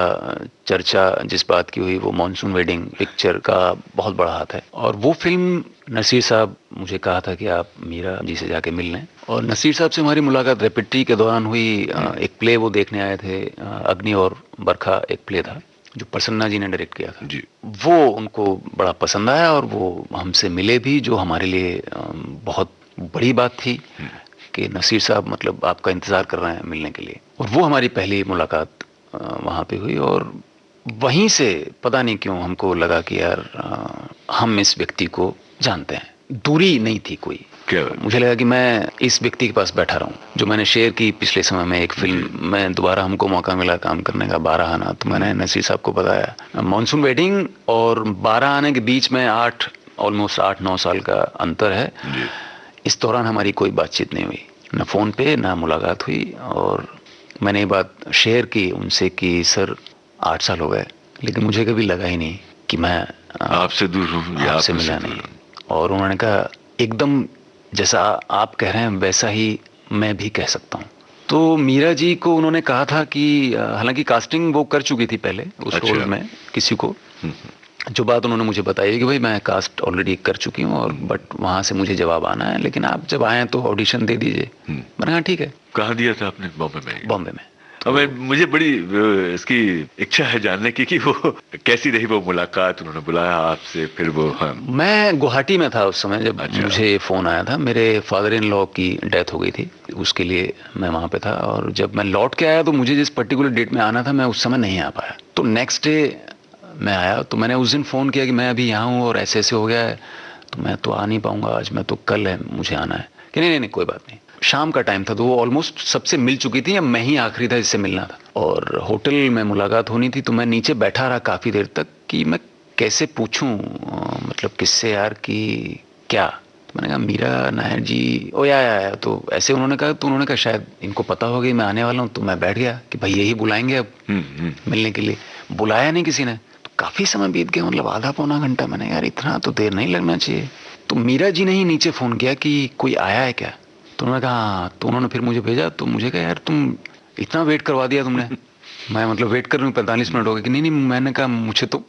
चर्चा जिस बात की हुई वो मॉनसून वेडिंग पिक्चर का बहुत बड़ा हाथ है। और वो फिल्म नसीर साहब मुझे कहा था कि आप मीरा जी से जाके मिल लें, और नसीर साहब से हमारी मुलाकात रेपिट्री के दौरान हुई। एक प्ले वो देखने आए थे, अग्नि और बरखा एक प्ले था जो प्रसन्ना जी ने डायरेक्ट किया था जी। वो उनको बड़ा पसंद आया और वो हमसे मिले भी, जो हमारे लिए बहुत बड़ी बात थी कि नसीर साहब मतलब आपका इंतज़ार कर रहे हैं मिलने के लिए। और वो हमारी पहली मुलाकात वहाँ पे हुई, और वहीं से पता नहीं क्यों हमको लगा कि यार हम इस व्यक्ति को जानते हैं। दूरी नहीं थी कोई। क्या? मुझे लगा कि मैं इस व्यक्ति के पास बैठा रहूं जो मैंने शेयर की पिछले समय में एक फिल्म में। दोबारा हमको मौका मिला काम करने का, 12 आना। तो मैंने नसीर साहब को बताया। मॉनसून वेडिंग और 12 आने के बीच में ऑलमोस्ट 8-9 साल का अंतर है। इस दौरान हमारी कोई बातचीत नहीं हुई, ना फ़ोन पे ना मुलाकात हुई। और मैंने ये बात शेयर की उनसे कि सर 8 साल हो गए, लेकिन मुझे कभी लगा ही नहीं कि मैं आपसे दूर हूँ या आपसे मिला नहीं। और उन्होंने कहा एकदम जैसा आप कह रहे हैं वैसा ही मैं भी कह सकता हूँ। तो मीरा जी को उन्होंने कहा था कि हालांकि कास्टिंग वो कर चुकी थी पहले उस रोल में किसी को, जो बात उन्होंने मुझे बताई कि भाई मैं कास्ट ऑलरेडी कर चुकी हूँ और बट वहाँ से मुझे जवाब आना है, लेकिन आप जब आए तो ऑडिशन दे दीजिए। मैंने कहा ठीक है। कहाँ दिया था आपने? बॉम्बे में? बॉम्बे में। अब मुझे बड़ी इसकी इच्छा है जानने की कि वो कैसी रही वो मुलाकात। उन्होंने बुलाया आपसे, फिर वो मैं गुवाहाटी में था उस समय जब मुझे फ़ोन आया था। मेरे फादर इन लॉ की डेथ हो गई थी, उसके लिए मैं वहाँ पे था। और जब मैं लौट के आया तो मुझे जिस पर्टिकुलर डेट में आना था मैं उस समय नहीं आ पाया। तो नेक्स्ट डे मैं आया तो मैंने उस दिन फ़ोन किया कि मैं अभी यहाँ हूँ और ऐसे ऐसे हो गया है, तो मैं तो आ नहीं पाऊँगा आज, मैं तो कल है मुझे आना है। कि नहीं कोई बात नहीं। शाम का टाइम था तो वो ऑलमोस्ट सबसे मिल चुकी थी, या मैं ही आखिरी था जिससे मिलना था। और होटल में मुलाकात होनी थी तो मैं नीचे बैठा रहा काफ़ी देर तक कि मैं कैसे पूछूं मतलब किससे यार कि क्या। तो मैंने कहा मीरा नायर जी ओ या तो ऐसे उन्होंने कहा। तो उन्होंने कहा शायद इनको पता हो गई मैं आने वाला हूँ। तो मैं बैठ गया कि भाई यही बुलाएंगे अब मिलने के लिए। बुलाया नहीं किसी ने। तो काफ़ी समय बीत गया, मतलब आधा पौना घंटा। मैंने यार इतना तो देर नहीं लगना चाहिए। तो मीरा जी ने ही नीचे फ़ोन किया कि कोई आया है क्या। तो उन्होंने कहा हाँ। तो उन्होंने फिर मुझे भेजा। तो मुझे कहा यार तुम इतना वेट करवा दिया तुमने। मैं मतलब वेट कर रहा हूँ 45 मिनट हो गए कि नहीं मैंने कहा मुझे तो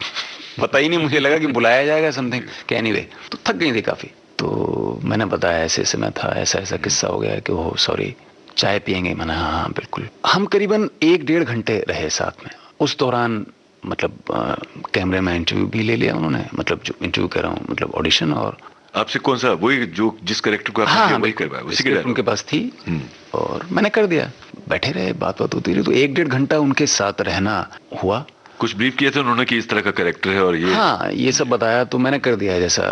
पता ही नहीं, मुझे लगा कि बुलाया जाएगा समथिंग कि एनीवे। तो थक गई थी काफ़ी। तो मैंने बताया ऐसे ऐसे मैं था, ऐसा ऐसा किस्सा हो गया कि वो सॉरी चाय पियेंगे। मैंने हाँ बिल्कुल। हम करीबन 1-1.5 घंटे रहे साथ में। उस दौरान मतलब कैमरे में इंटरव्यू भी ले लिया उन्होंने, मतलब जो इंटरव्यू कर रहा हूँ मतलब ऑडिशन। और आपसे कौन सा वही जो जिस कैरेक्टर को आपने वही करवाया उसी के उनके पास थी और मैंने कर दिया। बैठे रहे, बात होती रही। तो 1-1.5 घंटा उनके साथ रहना हुआ। कुछ ब्रीफ किया था उन्होंने कि इस तरह का कैरेक्टर है और ये हाँ ये सब बताया। तो मैंने कर दिया जैसा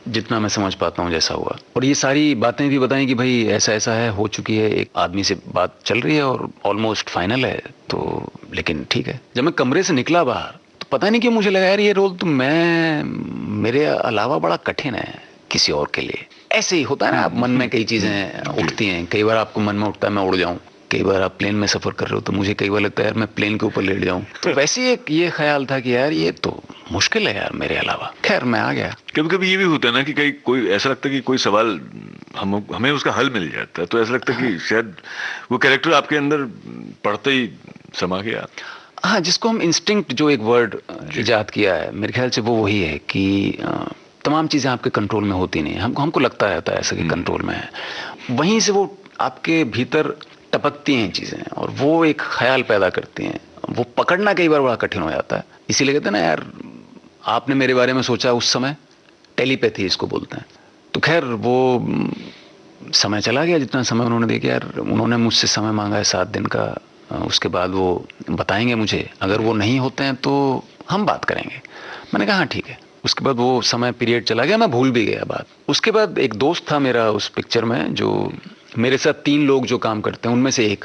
जितना मैं समझ पाता हूँ जैसा हुआ। और ये सारी बातें भी बताई कि भाई ऐसा ऐसा है, हो चुकी है, एक आदमी से बात चल रही है और ऑलमोस्ट फाइनल है। तो लेकिन ठीक है। जब मैं कमरे से निकला बाहर तो पता नहीं क्यों मुझे लगा यार ये रोल तो मेरे अलावा बड़ा कठिन है किसी और के लिए। ऐसे ही होता है ना, आप मन में कई चीजें उठती हैं। कई बार आपको मन में उठता है मैं उड़ जाऊं, कई बार आप प्लेन में सफर कर रहे हो तो मुझे कई बार लगता है यार मैं प्लेन के ऊपर लेट जाऊं। तो वैसे एक ये ख्याल था कि यार ये तो मुश्किल है यार मेरे अलावा। खैर मैं आ गया। कभी कभी ये भी होता है ना कि कोई ऐसा लगता है कि कोई सवाल हमें उसका हल मिल जाता है, तो ऐसा लगता है कि शायद वो कैरेक्टर आपके अंदर पढ़ते ही समा गया। हाँ, जिसको हम इंस्टिंक्ट जो एक वर्ड इजाद किया है मेरे ख्याल से वो वही है कि तमाम चीज़ें आपके कंट्रोल में होती नहीं। हमको लगता रहता है ऐसा कि कंट्रोल में है, वहीं से वो आपके भीतर टपकती हैं चीज़ें और वो एक ख्याल पैदा करती हैं। वो पकड़ना कई बार बड़ा कठिन हो जाता है। इसीलिए कहते हैं ना यार आपने मेरे बारे में सोचा उस समय, टेलीपैथी इसको बोलते हैं। तो खैर वो समय चला गया जितना समय उन्होंने देखा। यार उन्होंने मुझसे समय मांगा है 7 दिन का, उसके बाद वो बताएंगे मुझे। अगर वो नहीं होते हैं तो हम बात करेंगे। मैंने कहा हाँ ठीक है। उसके बाद वो समय पीरियड चला गया, मैं भूल भी गया बात। उसके बाद एक दोस्त था मेरा उस पिक्चर में, जो मेरे साथ 3 लोग जो काम करते हैं उनमें से एक,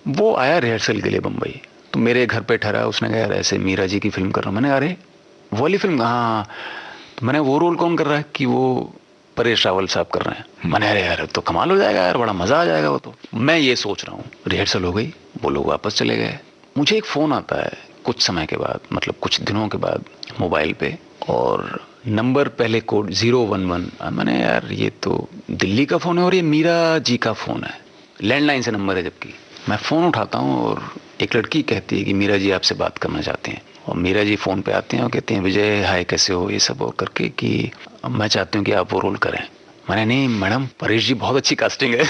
वो आया रिहर्सल के लिए बम्बई। तो मेरे घर पे ठहरा। उसने कहा यार ऐसे मीरा जी की फिल्म कर रहा हूँ। मैंने कहा अरे वो वाली फिल्म, हाँ। तो मैंने वो रोल कौन कर रहा है कि वो परेश रावल साहब कर रहे हैं। मैंने अरे यार तो कमाल हो जाएगा यार, बड़ा मजा आ जाएगा वो। तो मैं ये सोच रहा हूँ, रिहर्सल हो गई, वो लोग वापस चले गए। मुझे एक फोन आता है कुछ समय के बाद, मतलब कुछ दिनों के बाद, मोबाइल पे, और नंबर पहले कोड 011। मैंने यार ये तो दिल्ली का फोन है और ये मीरा जी का फोन है, लैंडलाइन से नंबर है। जबकि मैं फोन उठाता हूँ और एक लड़की कहती है कि मीरा जी आपसे बात करना चाहते हैं। और मीरा जी फोन पे आते हैं और कहते हैं विजय हाय कैसे हो, ये सब और करके कि मैं चाहती हूँ कि आप वो रोल करें। मैंने नहीं मैडम, परेश जी बहुत अच्छी कास्टिंग है।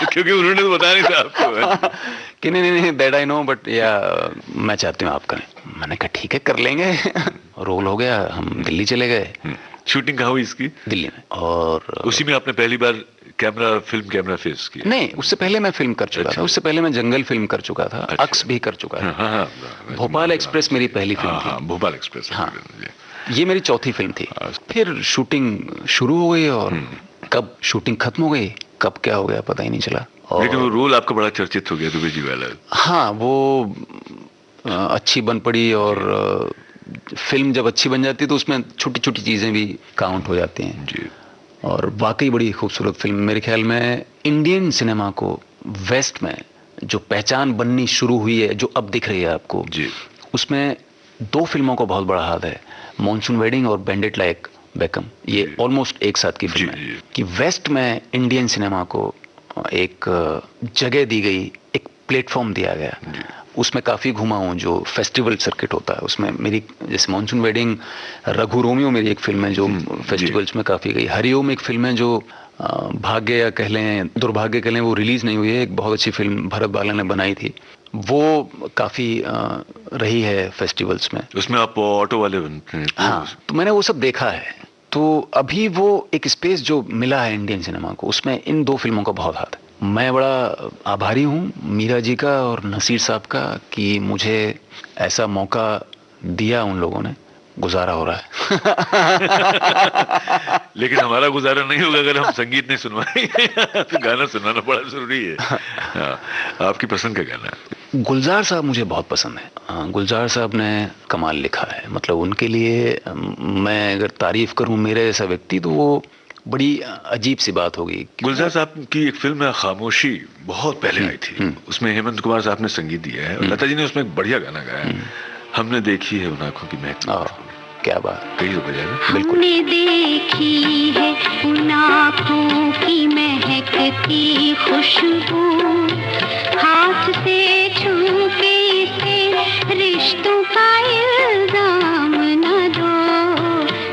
क्योंकि उन्होंने तो बताया नहीं था आपको कि नहीं दैट आई नो, बट या मैं चाहती हूँ आप करें। मैंने कहा ठीक है कर लेंगे। रोल हो गया, हम दिल्ली चले गए। शूटिंग कहाँ हुई इसकी? दिल्ली में। और उसी में आपने पहली बार फिल्म कैमरा फेस किया? नहीं, उससे पहले मैं फिल्म कर चुका था। उससे पहले मैं जंगल फिल्म कर चुका था। अच्छा। अक्स भी कर चुका था। हाँ, भोपाल एक्सप्रेस मेरी पहली फिल्म थी। भोपाल एक्सप्रेस। हाँ, ये मेरी चौथी फिल्म थी। फिर शूटिंग शुरू हो गई और कब शूटिंग खत्म हो गई, कब क्या हो गया पता ही नहीं चला। लेकिन वो रोल आपका बड़ा चर्चित हो गया, दुबे जी वाला। हाँ, वो अच्छी बन पड़ी। और फिल्म जब अच्छी बन जाती है तो उसमें छोटी छोटी चीजें भी काउंट हो जाती हैं जी। और वाकई बड़ी खूबसूरत फिल्म। मेरे ख्याल में इंडियन सिनेमा को वेस्ट में जो पहचान बननी शुरू हुई है, जो अब दिख रही है आपको जी, उसमें दो फिल्मों का बहुत बड़ा हाथ है, मॉनसून वेडिंग और बैंडिट लाइक बेकम। ये ऑलमोस्ट एक साथ की फिल्म है कि वेस्ट में इंडियन सिनेमा को एक जगह दी गई, एक प्लेटफॉर्म दिया गया। उसमें काफ़ी घुमा हूँ, जो फेस्टिवल सर्किट होता है उसमें मेरी, जैसे मॉनसून वेडिंग, रघु रोमियो मेरी एक फिल्म है जो फेस्टिवल्स में काफ़ी गई। हरिओम एक फिल्म है जो भाग्य या कह लें दुर्भाग्य कह लें, वो रिलीज नहीं हुई है। एक बहुत अच्छी फिल्म भरत बालन ने बनाई थी, वो काफ़ी रही है फेस्टिवल्स में। उसमें आप ऑटो वाले बनते हैं? हाँ, तो मैंने वो सब देखा है। तो अभी वो एक स्पेस जो मिला है इंडियन सिनेमा को, उसमें इन दो फिल्मों का बहुत हाथ है। मैं बड़ा आभारी हूँ मीरा जी का और नसीर साहब का कि मुझे ऐसा मौका दिया उन लोगों ने। गुजारा हो रहा है। लेकिन हमारा गुजारा नहीं होगा अगर हम संगीत नहीं सुनवाएंगे। तो गाना सुनाना बड़ा जरूरी है। हाँ, आपकी पसंद का गाना? गुलजार साहब मुझे बहुत पसंद है। गुलजार साहब ने कमाल लिखा है। मतलब उनके लिए मैं अगर तारीफ करूं मेरे जैसा व्यक्ति, तो वो बड़ी अजीब सी बात होगी। गुलजार साहब की एक फिल्म है खामोशी, बहुत पहले आई थी। उसमें हेमंत कुमार साहब ने संगीत दिया है और लता जी ने उसमें एक बढ़िया गाना गाया है, हमने देखी है उन आंखों की महक। क्या बात, कही तो बजाय ना। हमने देखी है उन आँखों की महकती खुशबू, हाथ से छू के इसे रिश्तों का इल्जाम न दो,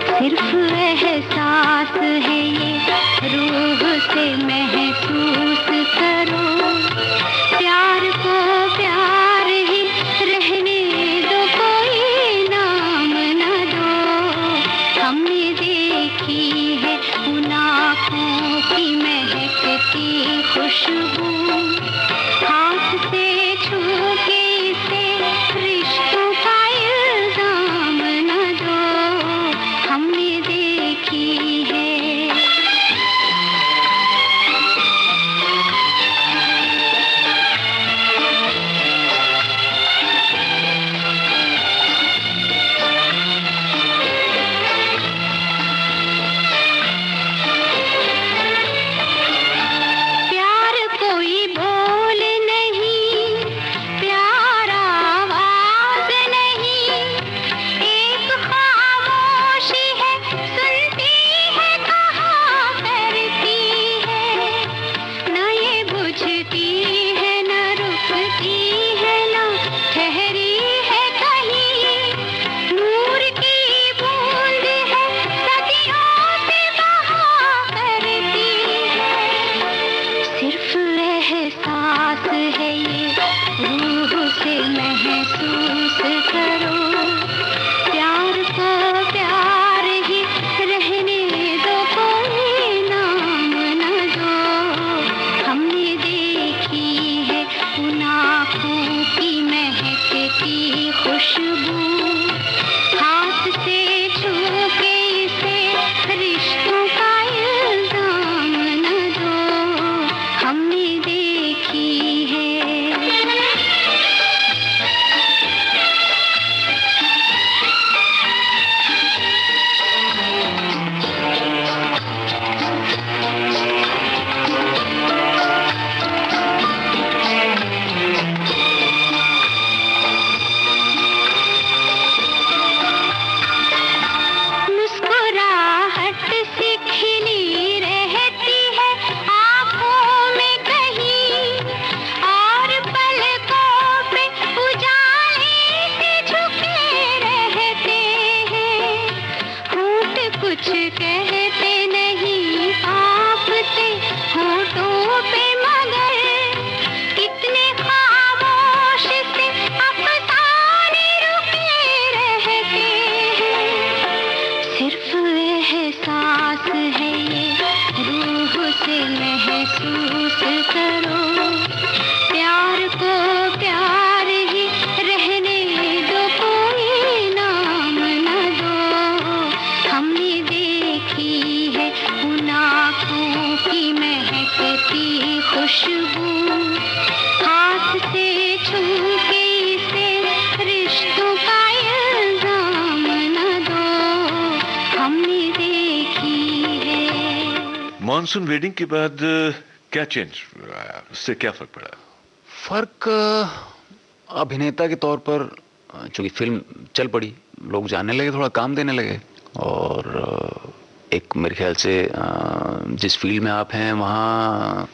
सिर्फ एहसास है ये रूह से महसूस करो, प्यार को प्यार ही रहने दो, कोई नाम न दो, हमने देखी है उन आँखों की महकती खुशबू, हाथ से छू के इसे रिश्तों का इल्जाम न दो, हमने देखी है। प्यार कोई बोल नहीं, प्यार आवाज नहीं, एक खामोशी है, सुनती है कहाँ करती है, न ये बुझती है न रुकती है न ठहरी है कहीं, नूर की बूंद है सदियों से बहा करती है, सिर्फ एहसास है ये रूह से महसूस करो, प्यार को प्यार ही रहने दो, कोई नाम न दो, हमने देखी है उन आँखों की महकती खुशबू, हाथ से छू के इसे रिश्तों का इल्जाम न दो, हमने देखी है। मानसून वेडिंग के बाद क्या चेंज आया, उससे क्या फर्क पड़ा? फर्क अभिनेता के तौर पर चूंकि फिल्म चल पड़ी, लोग जानने लगे, थोड़ा काम देने लगे, और एक मेरे ख्याल से जिस फील्ड में आप हैं वहाँ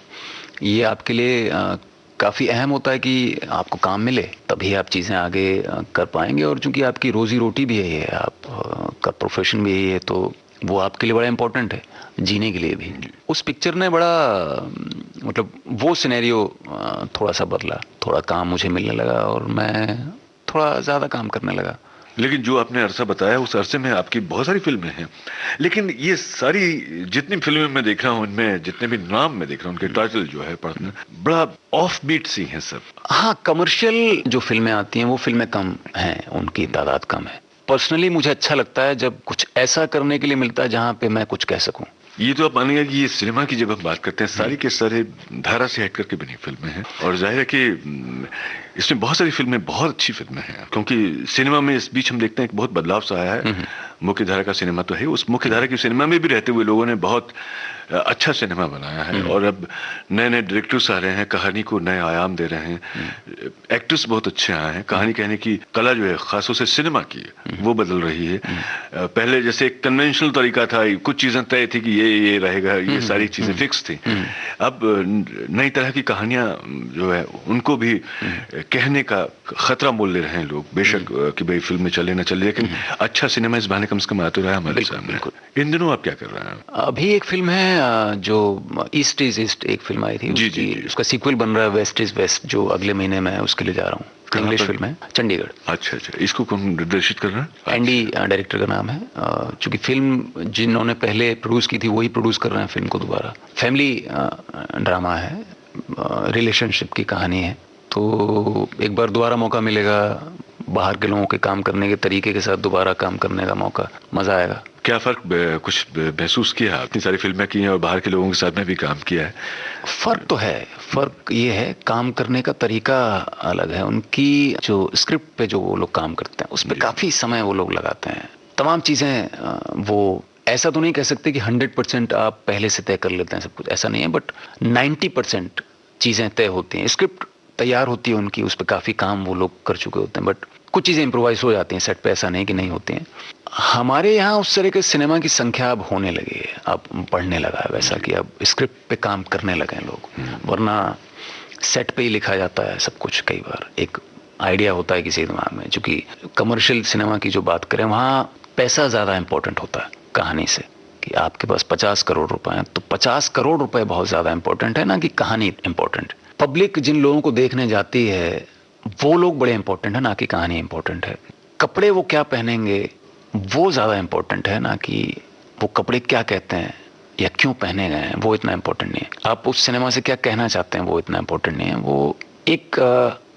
ये आपके लिए काफ़ी अहम होता है कि आपको काम मिले, तभी आप चीज़ें आगे कर पाएंगे। और चूंकि आपकी रोजी रोटी भी यही है, आप का प्रोफेशन भी यही है, तो वो आपके लिए बड़ा इम्पोर्टेंट है, जीने के लिए भी। उस पिक्चर ने बड़ा मतलब वो सिनेरियो थोड़ा सा बदला, थोड़ा काम मुझे मिलने लगा और मैं थोड़ा ज़्यादा काम करने लगा। लेकिन जो आपने अरसा बताया, उस अरसे में आपकी बहुत सारी फिल्में हैं, लेकिन ये सारी जितनी फिल्में मैं देख रहा हूँ, इनमें जितने भी नाम मैं देख रहा हूँ, उनके टाइटल जो है पढ़ना बड़ा ऑफ बीट सी हैं सब। हाँ, कमर्शियल जो फिल्में आती हैं वो फिल्में कम हैं, उनकी तादाद कम है। पर्सनली मुझे अच्छा लगता है जब कुछ ऐसा करने के लिए मिलता है जहाँ पे मैं कुछ कह सकूं। ये तो आप मानिएगा कि ये सिनेमा की जब हम बात करते हैं, सारी के सारे धारा से हट करके बनी फिल्में हैं, और जाहिर है कि इसमें बहुत सारी फिल्में बहुत अच्छी फिल्में हैं, क्योंकि सिनेमा में इस बीच हम देखते हैं कि बहुत बदलाव सा आया है। मुख्य धारा का सिनेमा तो है, उस मुख्य धारा की सिनेमा में भी रहते हुए लोगों ने बहुत अच्छा सिनेमा बनाया है, और अब नए नए डायरेक्टर्स आ रहे हैं, कहानी को नए आयाम दे रहे हैं, एक्टर्स बहुत अच्छे आए हैं, कहानी कहने की कला जो है खासतौर से सिनेमा की वो बदल रही है। पहले जैसे एक कन्वेंशनल तरीका था, कुछ चीजें तय थी कि ये रहेगा, ये सारी चीजें फिक्स थी। अब नई तरह की कहानियां जो है उनको भी कहने का खतरा मोल ले रहे हैं लोग, बेशक कि भाई फिल्म में चले ना चले, लेकिन अच्छा सिनेमा इस बहाने कम से कम आ तो रहा है हमारे सामने। इन दिनों आप क्या कर रहे हैं? अभी एक फिल्म है जो ईस्ट इज ईस्ट, एक फिल्म आई थी, उसका सीक्वल बन रहा है, वेस्ट इज वेस्ट, जो अगले महीने मैं उसके लिए जा रहा हूँ। इंग्लिश फिल्म है, चंडीगढ़। अच्छा, इसको कौन निर्देशित कर रहा है? एंडी डायरेक्टर का नाम है। चूंकि फिल्म जिन्होंने पहले प्रोड्यूस की थी वही प्रोड्यूस कर रहे हैं फिल्म को दोबारा। फैमिली ड्रामा है, रिलेशनशिप की कहानी है, तो एक बार दोबारा मौका मिलेगा बाहर के लोगों के काम करने के तरीके के साथ, दोबारा काम करने का मौका, मजा आएगा। क्या फर्क कुछ महसूस किया? इतनी सारी फिल्में की हैं और बाहर के लोगों के साथ में भी काम किया है। फर्क तो है, फर्क ये है काम करने का तरीका अलग है। उनकी जो स्क्रिप्ट पे जो वो लोग काम करते हैं उस पर काफी समय वो लोग लगाते हैं। तमाम चीजें वो ऐसा तो नहीं कह सकते कि 100% आप पहले से तय कर लेते हैं सब कुछ, ऐसा नहीं है, बट 90% चीजें तय होती हैं, स्क्रिप्ट तैयार होती है उनकी, उस पर काफी काम वो लोग कर चुके होते हैं, बट कुछ चीजें इम्प्रोवाइज हो जाती हैं सेट पे, ऐसा नहीं कि नहीं होती हैं। हमारे यहाँ उस तरह के सिनेमा की संख्या अब होने लगी है, अब बढ़ने लगा है वैसा कि अब स्क्रिप्ट पे काम करने लगे हैं लोग, वरना सेट पे ही लिखा जाता है सब कुछ। कई बार एक आइडिया होता है किसी दिमाग में, चूंकि कमर्शियल सिनेमा की जो बात करें वहाँ पैसा ज़्यादा इंपॉर्टेंट होता है कहानी से, कि आपके पास 50 करोड़ रुपए हैं तो 50 करोड़ रुपए बहुत ज़्यादा इंपॉर्टेंट है ना कि कहानी इंपॉर्टेंट। पब्लिक जिन लोगों को देखने जाती है वो लोग बड़े इंपॉर्टेंट है ना कि कहानी इंपॉर्टेंट है। कपड़े वो क्या पहनेंगे वो ज़्यादा इंपॉर्टेंट है ना कि वो कपड़े क्या कहते हैं या क्यों पहने गए हैं, वो इतना इंपॉर्टेंट नहीं है। आप उस सिनेमा से क्या कहना चाहते हैं वो इतना इंपॉर्टेंट नहीं है। वो एक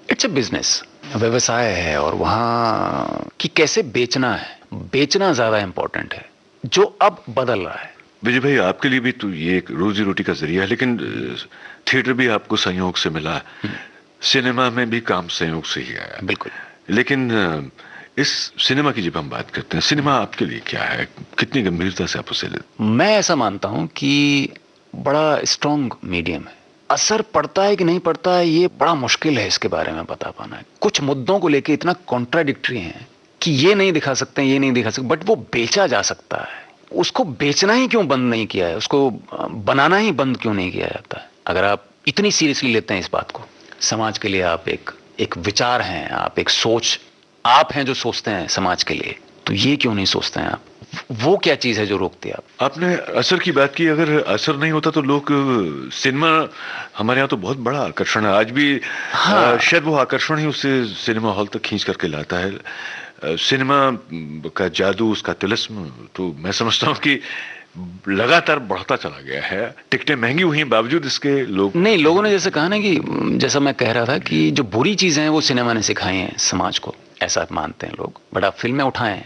इट्स अ बिजनेस, व्यवसाय है, और वहाँ कि कैसे बेचना है, बेचना ज़्यादा इंपॉर्टेंट है, जो अब बदल रहा है। विजय भाई, आपके लिए भी तो ये एक रोजी रोटी का जरिया है, लेकिन थिएटर भी आपको संयोग से मिला, सिनेमा में भी काम संयोग से ही आया। बिल्कुल। लेकिन इस सिनेमा की जब हम बात करते हैं, सिनेमा आपके लिए क्या है, कितनी गंभीरता से आप उसे लेते? मैं ऐसा मानता हूं कि बड़ा स्ट्रॉन्ग मीडियम है। असर पड़ता है कि नहीं पड़ता है ये बड़ा मुश्किल है इसके बारे में बता पाना। कुछ मुद्दों को लेके इतना कॉन्ट्राडिक्टरी है कि ये नहीं दिखा सकते, ये नहीं दिखा सकते, बट वो बेचा जा सकता है। उसको बेचना ही क्यों बंद नहीं किया है, उसको बनाना ही बंद क्यों नहीं किया जाता है? अगर आप इतनी सीरियसली लेते हैं इस बात को, समाज के लिए आप एक विचार हैं, आप एक सोच, आप हैं जो सोचते हैं समाज के लिए, तो ये क्यों नहीं सोचते हैं आप? वो क्या चीज है जो रोकती है? आपने असर की बात की, अगर असर नहीं होता तो लोग, सिनेमा हमारे यहाँ तो बहुत बड़ा आकर्षण है आज भी। हाँ। शायद वो आकर्षण ही उसे सिनेमा हॉल तक खींच करके लाता है। सिनेमा का जादू, उसका तिलिस्म, तो मैं समझता हूँ कि लगातार बढ़ता चला गया है। टिकटें महंगी हुई हैं बावजूद इसके लोगों ने जैसे कहा ना कि, जैसा मैं कह रहा था कि जो बुरी चीजें हैं वो सिनेमा ने सिखाई हैं समाज को, ऐसा मानते हैं लोग। बट आप फिल्में उठाएं,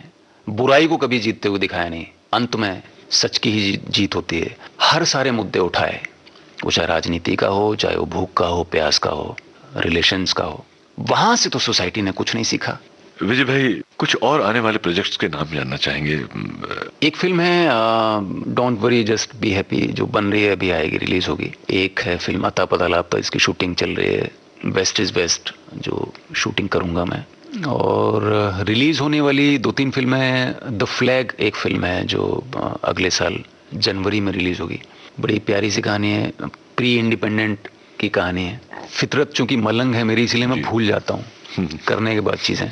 बुराई को कभी जीतते हुए दिखाया नहीं, अंत में सच की ही जीत होती है। हर सारे मुद्दे उठाए, वो चाहे राजनीति का हो, चाहे वो भूख का हो, प्यास का हो, रिलेशंस का हो, वहां से तो सोसाइटी ने कुछ नहीं सीखा। विजय भाई, कुछ और आने वाले प्रोजेक्ट्स के नाम जानना चाहेंगे? एक फिल्म है don't worry just be happy, जो बन रही है, अभी आएगी, रिलीज होगी। एक है फिल्म अता पता लापता, इसकी शूटिंग चल रही है। बेस्ट इज बेस्ट, जो शूटिंग करूंगा मैं। और रिलीज होने वाली 2-3 फिल्में हैं। द फ्लैग एक फिल्म है जो अगले साल जनवरी में रिलीज होगी। बड़ी प्यारी सी कहानी है, प्री इंडिपेंडेंट की कहानी है। फितरत चूंकि मलंग है मेरी, इसलिए मैं भूल जाता हूँ करने के बाद चीज़ें।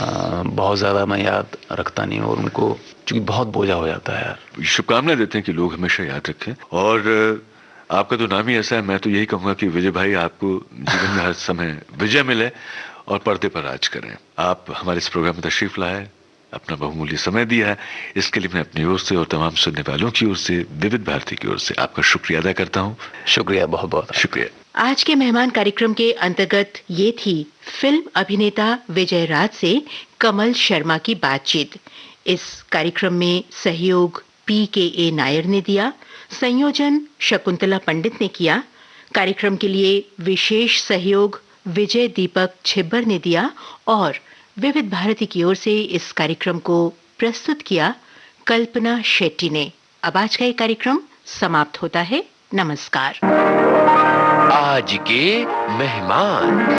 बहुत ज़्यादा मैं याद रखता नहीं हूँ, और उनको चूंकि बहुत बोझा हो जाता है यार। शुभकामनाएं देते हैं कि लोग हमेशा याद रखें। और आपका तो नाम ही ऐसा है, मैं तो यही कहूँगा कि विजय भाई, आपको जीवन में हर समय विजय मिले और पर्दे पर राज करें। आप हमारे इस प्रोग्राम में तशरीफ लाए, अपना बहुमूल्य समय दिया है, इसके लिए मैं अपनी ओर से और तमाम सुनने वालों की ओर से, विविध भारती की ओर से आपका शुक्रिया अदा करता हूँ। शुक्रिया, बहुत बहुत शुक्रिया। आज के मेहमान कार्यक्रम के अंतर्गत ये थी फिल्म अभिनेता विजय राज से कमल शर्मा की बातचीत। इस कार्यक्रम में सहयोग PKA नायर ने दिया, संयोजन शकुंतला पंडित ने किया। कार्यक्रम के लिए विशेष सहयोग विजय दीपक छिब्बर ने दिया और विविध भारती की ओर से इस कार्यक्रम को प्रस्तुत किया कल्पना शेट्टी ने। अब आज का ये कार्यक्रम समाप्त होता है। नमस्कार। आज के मेहमान।